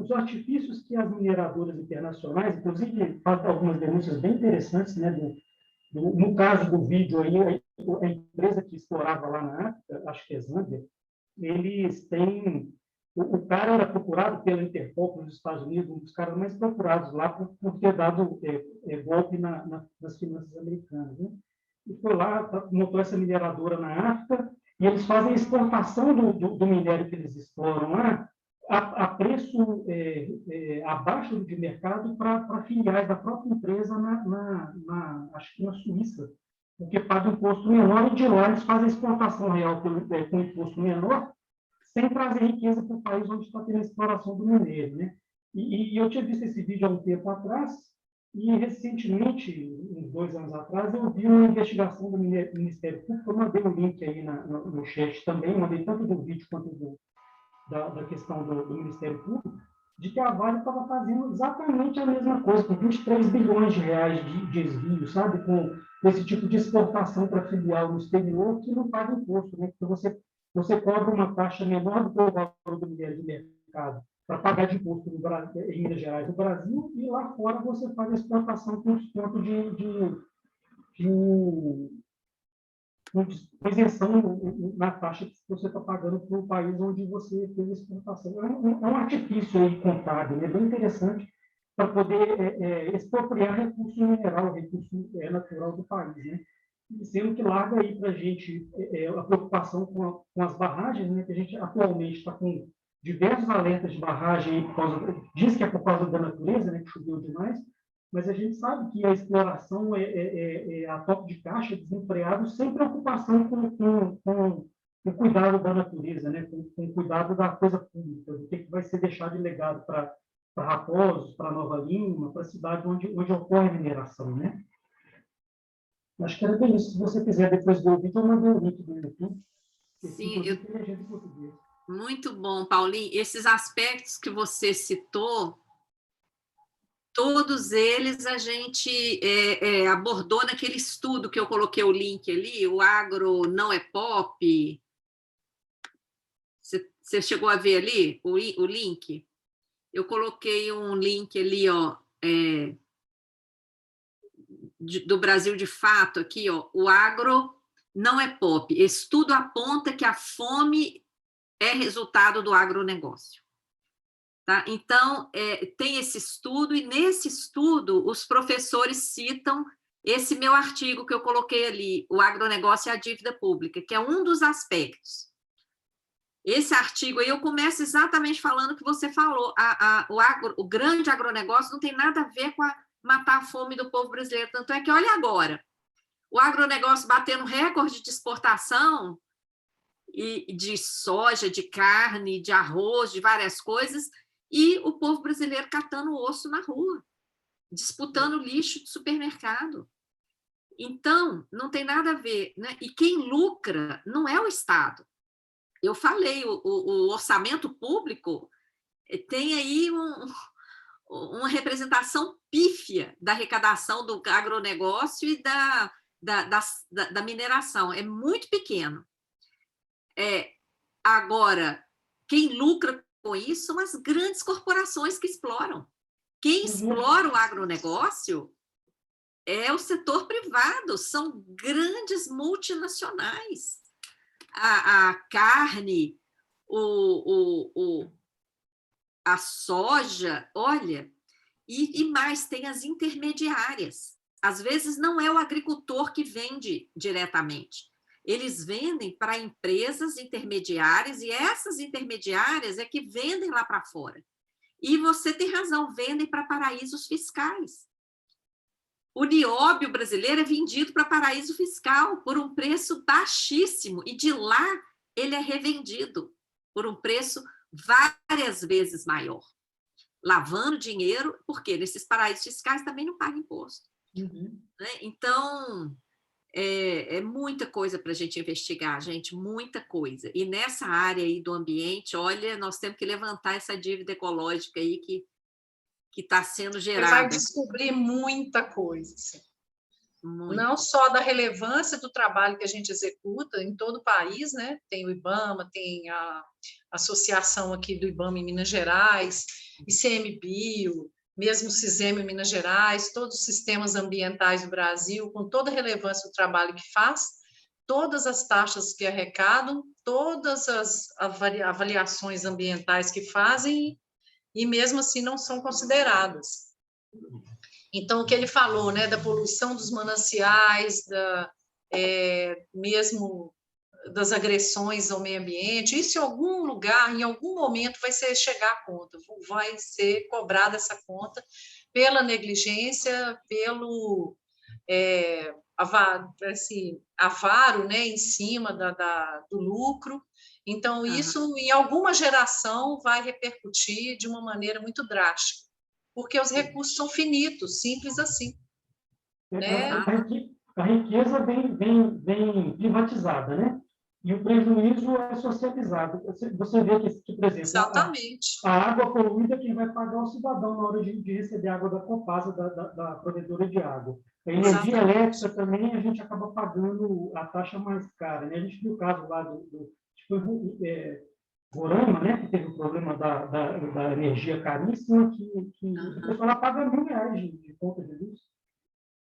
os artifícios que as mineradoras internacionais, inclusive faz algumas denúncias bem interessantes, né? No caso do vídeo aí, a empresa que explorava lá na África, acho que é Zâmbia, eles têm... O cara era procurado pela Interpol nos Estados Unidos, um dos caras mais procurados lá por ter dado golpe nas finanças americanas. Né? E foi lá, montou essa mineradora na África, e eles fazem a exportação do minério que eles exploram lá a preço abaixo de mercado para filiais da própria empresa acho que na Suíça, porque paga imposto menor, e de lá eles fazem a exportação real com imposto menor, sem trazer riqueza para o país onde está tendo a exploração do minério. Né? E eu tinha visto esse vídeo há um tempo atrás, e recentemente, uns 2 anos atrás, eu vi uma investigação do Ministério Público. Eu mandei um link aí no chat também, mandei tanto do vídeo quanto da questão do Ministério Público, de que a Vale estava fazendo exatamente a mesma coisa, com 23 bilhões de reais de desvio, sabe? Com esse tipo de exportação para filial no exterior que não paga imposto, né? Porque você cobra uma taxa menor do que o valor do minério de mercado para pagar de imposto em Minas Gerais, no Brasil, e lá fora você faz a exportação com desconto de isenção na taxa que você está pagando para o país onde você fez a exportação. É um artifício aí contábil, né? Bem interessante para poder expropriar recurso mineral, recurso natural do país. Né? Sendo que larga aí para a gente a preocupação com as barragens, né? Que a gente atualmente está com diversos alertas de barragem, diz que é por causa da natureza, né? Que choveu demais, mas a gente sabe que a exploração é a toque de caixa, desempreado, sem preocupação com o cuidado da natureza, né? Com o cuidado da coisa pública, do que vai ser deixado de legado para Raposos, para Nova Lima, para a cidade onde ocorre a mineração. Né? Acho que era bem isso. Se você quiser depois ver o vídeo, eu mandei o link do YouTube. Sim, muito bom, Paulinho. Esses aspectos que você citou, todos eles a gente abordou naquele estudo que eu coloquei o link ali, o Agro Não é Pop. Você chegou a ver ali o link? Eu coloquei um link ali, ó, do Brasil de Fato, aqui, ó, o Agro Não é Pop. Estudo aponta que a fome é resultado do agronegócio. Tá? Então, tem esse estudo, e nesse estudo os professores citam esse meu artigo que eu coloquei ali, o agronegócio e a dívida pública, que é um dos aspectos. Esse artigo aí eu começo exatamente falando o que você falou, o grande agronegócio não tem nada a ver com matar a fome do povo brasileiro, tanto é que, olha agora, o agronegócio batendo recorde de exportação e de soja, de carne, de arroz, de várias coisas, e o povo brasileiro catando osso na rua, disputando lixo de supermercado. Então, não tem nada a ver, né? E quem lucra não é o Estado. Eu falei, o orçamento público tem aí uma representação pífia da arrecadação do agronegócio e da mineração. É muito pequeno. Agora, quem lucra com isso são as grandes corporações que exploram. Quem explora o agronegócio é o setor privado, são grandes multinacionais. A carne, a soja, olha, e mais, tem as intermediárias. Às vezes não é o agricultor que vende diretamente. Eles vendem para empresas intermediárias, e essas intermediárias é que vendem lá para fora. E você tem razão, vendem para paraísos fiscais. O nióbio brasileiro é vendido para paraíso fiscal por um preço baixíssimo, e de lá ele é revendido por um preço várias vezes maior. Lavando dinheiro, porque nesses paraísos fiscais também não paga imposto. Né? Então, É muita coisa para a gente investigar, gente, muita coisa. E nessa área aí do ambiente, olha, nós temos que levantar essa dívida ecológica aí que está sendo gerada. Você vai descobrir muita coisa. Muito. Não só da relevância do trabalho que a gente executa em todo o país, né? Tem o IBAMA, tem a associação aqui do IBAMA em Minas Gerais, ICMBio, mesmo o CISEM em Minas Gerais, todos os sistemas ambientais do Brasil, com toda a relevância do trabalho que faz, todas as taxas que arrecadam, todas as avaliações ambientais que fazem, e mesmo assim não são consideradas. Então, o que ele falou, né, da poluição dos mananciais, mesmo das agressões ao meio ambiente, isso em algum lugar, em algum momento, vai chegar a conta, vai ser cobrada essa conta pela negligência, pelo avaro, né, em cima do lucro. Então, isso, em alguma geração, vai repercutir de uma maneira muito drástica, porque os recursos são finitos, simples assim. Né? A riqueza vem privatizada, né? E o prejuízo é socializado. Você vê que, por exemplo, exatamente, a água poluída, quem vai pagar é o cidadão na hora de receber água da Copasa, da provedora de água. A energia elétrica também, a gente acaba pagando a taxa mais cara. Né? A gente viu o caso lá Roraima, né, que teve o problema da energia caríssima, que a pessoa paga R$1.000 de conta de luz.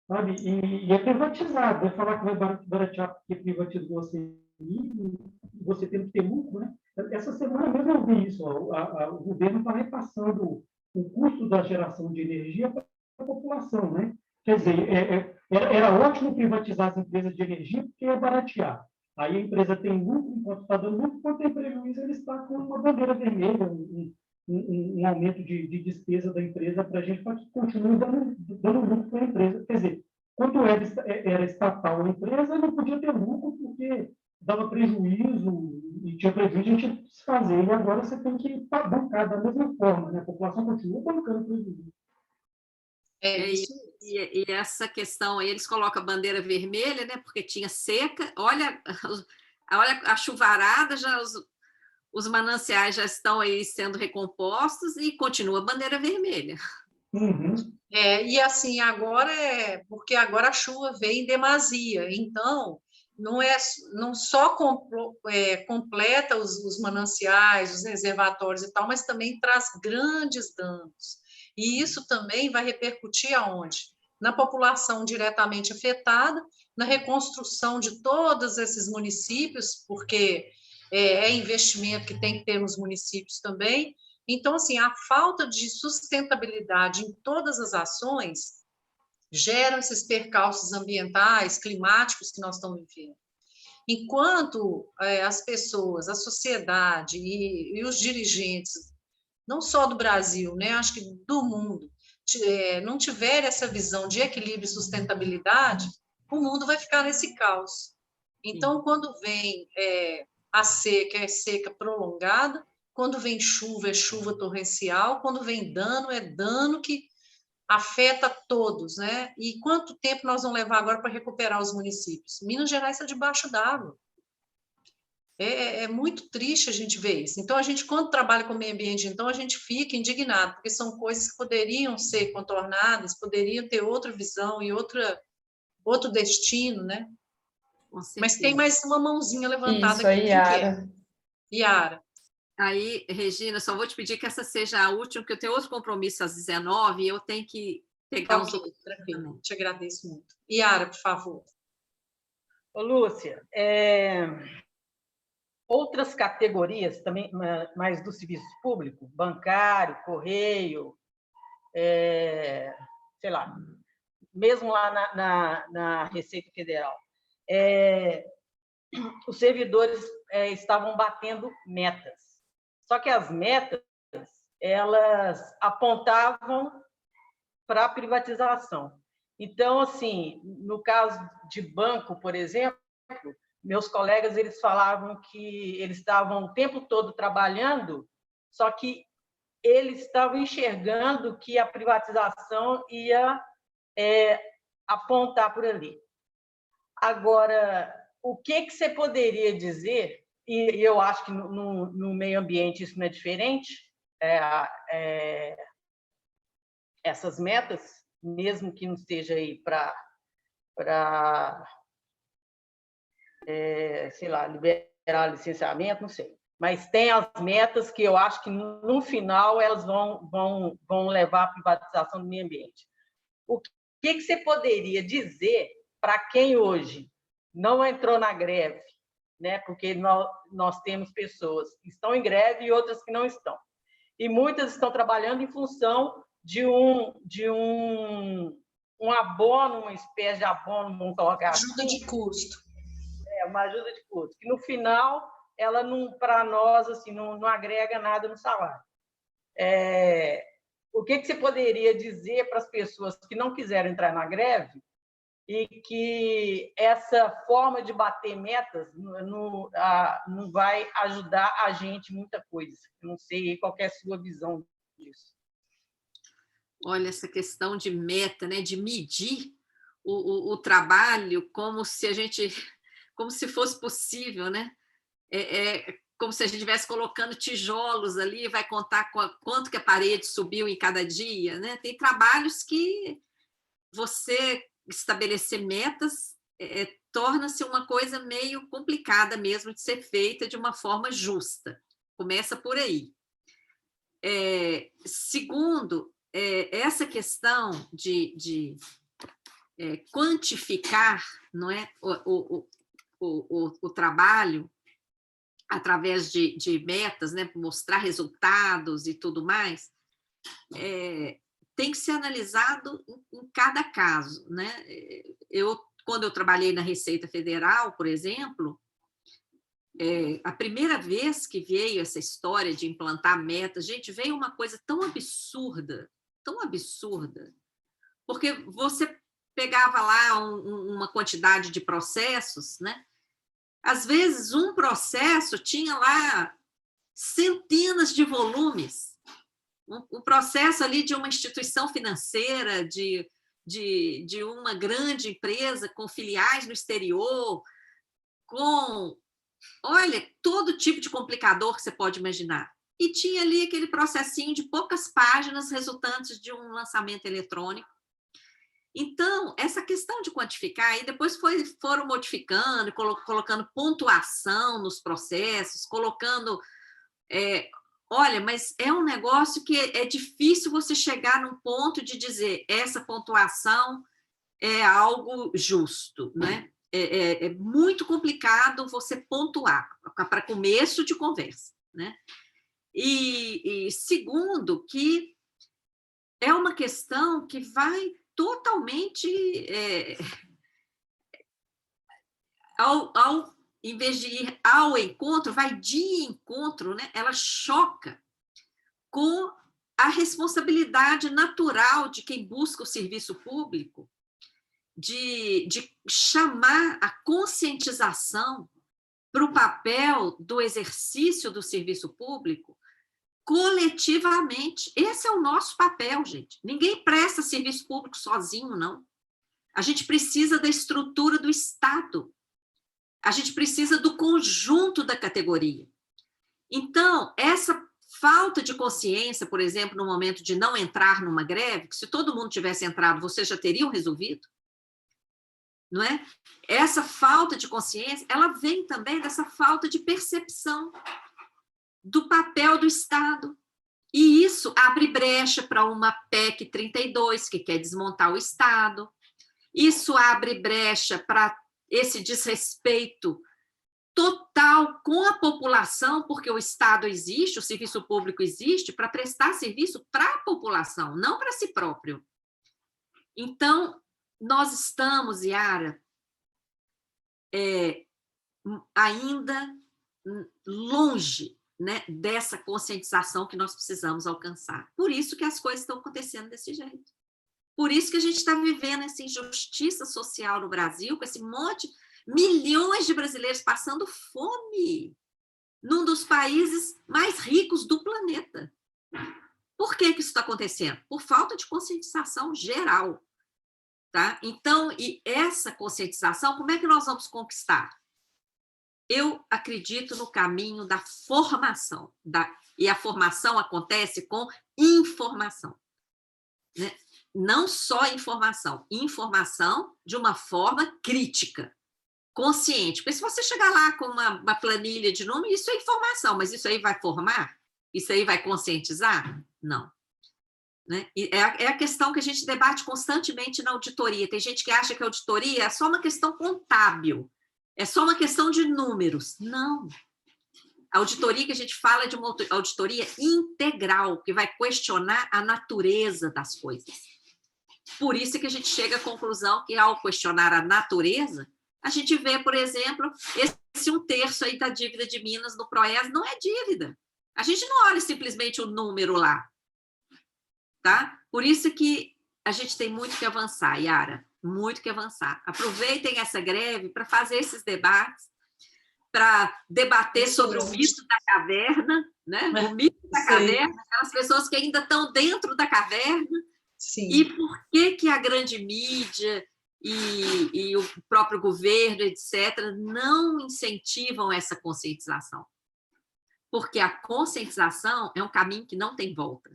Sabe? E é privatizado. Vai falar que vai baratear porque privatizou e você tem que ter lucro. Né? Essa semana mesmo eu vi isso. O governo está repassando o custo da geração de energia para a população. Né? Quer dizer, era ótimo privatizar as empresas de energia porque ia baratear. Aí a empresa tem lucro, enquanto está dando lucro, quando tem prejuízo, ele está com uma bandeira vermelha, um aumento de despesa da empresa para a gente, para que continue dando lucro para a empresa. Quer dizer, quando era estatal a empresa, não podia ter lucro porque dava prejuízo, e tinha prejuízo, a gente tinha que desfazer. E agora você tem que bancar da mesma forma, né? A população continua bancando prejuízo. E essa questão aí, eles colocam a bandeira vermelha, né? Porque tinha seca. Olha a chuvarada, já os mananciais já estão aí sendo recompostos e continua a bandeira vermelha. Uhum. E assim, agora porque agora a chuva vem em demasia, então não só completa os mananciais, os reservatórios e tal, mas também traz grandes danos. E isso também vai repercutir aonde? Na população diretamente afetada, na reconstrução de todos esses municípios, porque é investimento que tem que ter nos municípios também. Então, assim, a falta de sustentabilidade em todas as ações gera esses percalços ambientais, climáticos que nós estamos vivendo. Enquanto as pessoas, a sociedade e os dirigentes, não só do Brasil, né, acho que do mundo, não tiver essa visão de equilíbrio e sustentabilidade, o mundo vai ficar nesse caos. Então, quando vem a seca, é seca prolongada, quando vem chuva, é chuva torrencial, quando vem dano, é dano que afeta todos, né? E quanto tempo nós vamos levar agora para recuperar os municípios? Minas Gerais está debaixo d'água. É muito triste a gente ver isso. Então, a gente, quando trabalha com o meio ambiente, então, a gente fica indignado, porque são coisas que poderiam ser contornadas, poderiam ter outra visão e outro destino, né? Mas tem mais uma mãozinha levantada isso, aqui. Yara. Yara. Aí, Regina, só vou te pedir que essa seja a última, porque eu tenho outro compromisso às 19 e eu tenho que pegar uns outros. Tranquilo, te agradeço muito. Yara, por favor. Ô, Lúcia, outras categorias também, mais do serviço público, bancário, correio, sei lá, mesmo lá na Receita Federal, os servidores estavam batendo metas. Só que as metas, elas apontavam para a privatização. Então, assim, no caso de banco, por exemplo, meus colegas, eles falavam que eles estavam o tempo todo trabalhando, só que eles estavam enxergando que a privatização ia apontar por ali. Agora, o que você poderia dizer, e eu acho que no meio ambiente isso não é diferente, essas metas, mesmo que não esteja aí para sei lá, liberar licenciamento, não sei. Mas tem as metas que eu acho que, no final, elas vão levar à privatização do meio ambiente. O que você poderia dizer para quem hoje não entrou na greve, né? Porque nós temos pessoas que estão em greve e outras que não estão. E muitas estão trabalhando em função de um abono, uma espécie de abono, vamos colocar assim. Ajuda de custo. Uma ajuda de custo, que no final, ela, para nós, assim, não agrega nada no salário. O que você poderia dizer para as pessoas que não quiseram entrar na greve e que essa forma de bater metas não vai ajudar a gente muita coisa? Eu não sei qual é a sua visão disso. Olha, essa questão de meta, né, de medir o trabalho como se fosse possível, né? Como se a gente estivesse colocando tijolos ali, vai contar quanto que a parede subiu em cada dia, né? Tem trabalhos que você estabelecer metas torna-se uma coisa meio complicada mesmo de ser feita de uma forma justa. Começa por aí. Segundo, essa questão de quantificar, não é, o trabalho através de metas, né, mostrar resultados e tudo mais, tem que ser analisado em cada caso, né? Quando eu trabalhei na Receita Federal, por exemplo, a primeira vez que veio essa história de implantar metas, gente, veio uma coisa tão absurda, porque você pegava lá uma quantidade de processos, né? Às vezes, um processo tinha lá centenas de volumes. Um processo ali de uma instituição financeira, de uma grande empresa com filiais no exterior, com, olha, todo tipo de complicador que você pode imaginar. E tinha ali aquele processinho de poucas páginas resultantes de um lançamento eletrônico. Então, essa questão de quantificar, e depois foram modificando, colocando pontuação nos processos, colocando... olha, mas é um negócio que é difícil você chegar num ponto de dizer essa pontuação é algo justo, né? É muito complicado você pontuar para começo de conversa, né? E segundo, que é uma questão que vai totalmente em vez de ir ao encontro, vai de encontro, né? Ela choca com a responsabilidade natural de quem busca o serviço público, de chamar a conscientização para o papel do exercício do serviço público coletivamente. Esse é o nosso papel, gente. Ninguém presta serviço público sozinho, não. A gente precisa da estrutura do Estado. A gente precisa do conjunto da categoria. Então, essa falta de consciência, por exemplo, no momento de não entrar numa greve, que se todo mundo tivesse entrado, vocês já teriam resolvido, não é? Essa falta de consciência, ela vem também dessa falta de percepção do papel do Estado. E isso abre brecha para uma PEC 32, que quer desmontar o Estado. Isso abre brecha para esse desrespeito total com a população, porque o Estado existe, o serviço público existe para prestar serviço para a população, não para si próprio. Então, nós estamos, Yara, ainda longe, né, dessa conscientização que nós precisamos alcançar. Por isso que as coisas estão acontecendo desse jeito. Por isso que a gente está vivendo essa injustiça social no Brasil, com esse monte, milhões de brasileiros passando fome num dos países mais ricos do planeta. Por que isso está acontecendo? Por falta de conscientização geral. Tá? Então, e essa conscientização, como é que nós vamos conquistar? Eu acredito no caminho da formação, e a formação acontece com informação. Né? Não só informação de uma forma crítica, consciente. Porque se você chegar lá com uma planilha de números, isso é informação, mas isso aí vai formar? Isso aí vai conscientizar? Não. Né? É a questão que a gente debate constantemente na auditoria. Tem gente que acha que a auditoria é só uma questão contábil, é só uma questão de números. Não. A auditoria que a gente fala é de uma auditoria integral, que vai questionar a natureza das coisas. Por isso que a gente chega à conclusão que, ao questionar a natureza, a gente vê, por exemplo, esse 1/3 aí da dívida de Minas no PROES não é dívida. A gente não olha simplesmente o número lá. Tá? Por isso que a gente tem muito que avançar, Yara, muito que avançar. Aproveitem essa greve para fazer esses debates, para debater sobre o mito da caverna, né? O mito da caverna, aquelas pessoas que ainda estão dentro da caverna. Sim. E por que a grande mídia e o próprio governo, etc., não incentivam essa conscientização? Porque a conscientização é um caminho que não tem volta.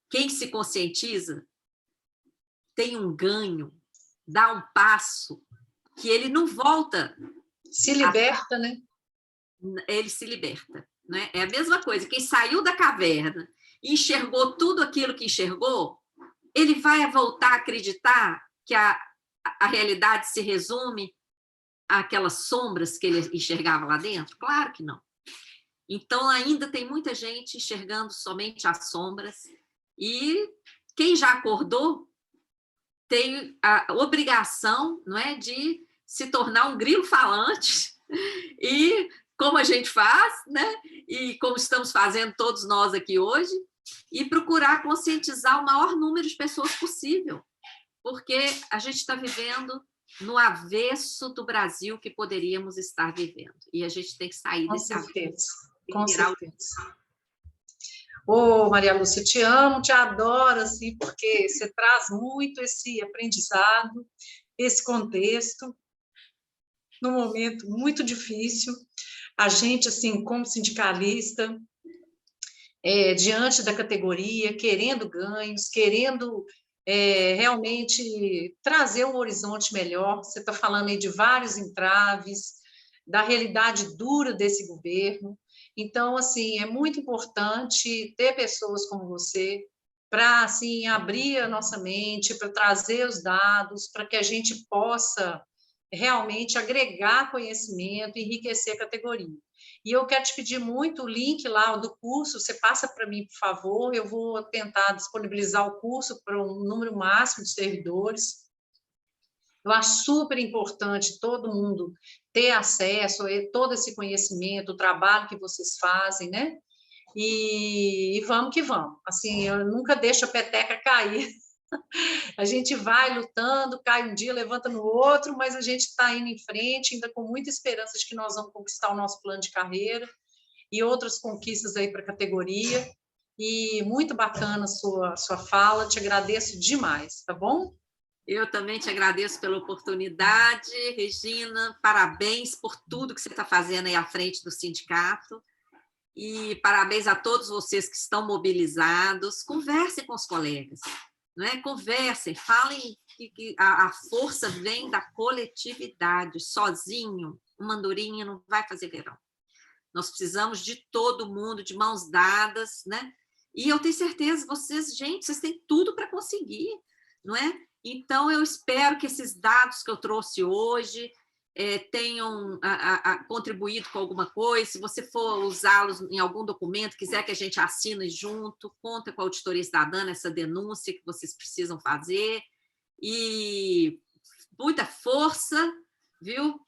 Quem se conscientiza tem um ganho, dá um passo que ele não volta. Se liberta, né? Ele se liberta. Né? É a mesma coisa. Quem saiu da caverna e enxergou tudo aquilo que enxergou, ele vai voltar a acreditar que a realidade se resume àquelas sombras que ele enxergava lá dentro? Claro que não. Então, ainda tem muita gente enxergando somente as sombras. E quem já acordou tem a obrigação, não é, de se tornar um grilo falante, e como a gente faz, né, e como estamos fazendo todos nós aqui hoje, e procurar conscientizar o maior número de pessoas possível, porque a gente está vivendo no avesso do Brasil que poderíamos estar vivendo, e a gente tem que sair desse avesso. Com certeza. Ô, Maria Lúcia, te amo, te adoro, assim, porque você traz muito esse aprendizado, esse contexto, num momento muito difícil. A gente, assim, como sindicalista, diante da categoria, querendo ganhos, querendo realmente trazer um horizonte melhor. Você está falando aí de vários entraves, da realidade dura desse governo. Então, assim, é muito importante ter pessoas como você para, assim, abrir a nossa mente, para trazer os dados, para que a gente possa realmente agregar conhecimento, enriquecer a categoria. E eu quero te pedir muito o link lá do curso, você passa para mim, por favor, eu vou tentar disponibilizar o curso para um número máximo de servidores. Eu acho super importante todo mundo ter acesso a todo esse conhecimento, o trabalho que vocês fazem, né? E vamos que vamos. Assim, eu nunca deixo a peteca cair. A gente vai lutando, cai um dia, levanta no outro, mas a gente está indo em frente, ainda com muita esperança de que nós vamos conquistar o nosso plano de carreira e outras conquistas aí para a categoria. E muito bacana a sua fala, te agradeço demais, tá bom? Eu também te agradeço pela oportunidade, Regina, parabéns por tudo que você está fazendo aí à frente do sindicato, e parabéns a todos vocês que estão mobilizados. Conversem com os colegas, não é? Conversem, falem que a força vem da coletividade. Sozinho, uma andorinha não vai fazer verão. Nós precisamos de todo mundo, de mãos dadas, né? E eu tenho certeza, vocês têm tudo para conseguir, não é? Então, eu espero que esses dados que eu trouxe hoje tenham contribuído com alguma coisa. Se você for usá-los em algum documento, quiser que a gente assine junto, conta com a Auditoria Cidadã essa denúncia que vocês precisam fazer. E muita força, viu?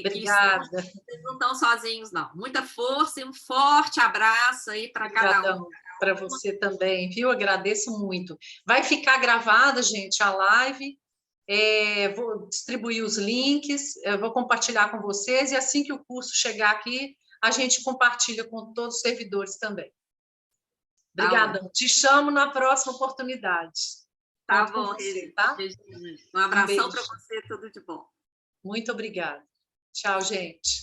Obrigada. Vocês não estão sozinhos, não. Muita força e um forte abraço aí para cada um. Para você também, viu? Agradeço muito. Vai ficar gravada, gente, a live. Vou distribuir os links, vou compartilhar com vocês, e assim que o curso chegar aqui, a gente compartilha com todos os servidores também. Obrigada. Te chamo na próxima oportunidade. Tá conto com bom, você, tá? Regina. Um abração para você, tudo de bom. Muito obrigada. Tchau, gente.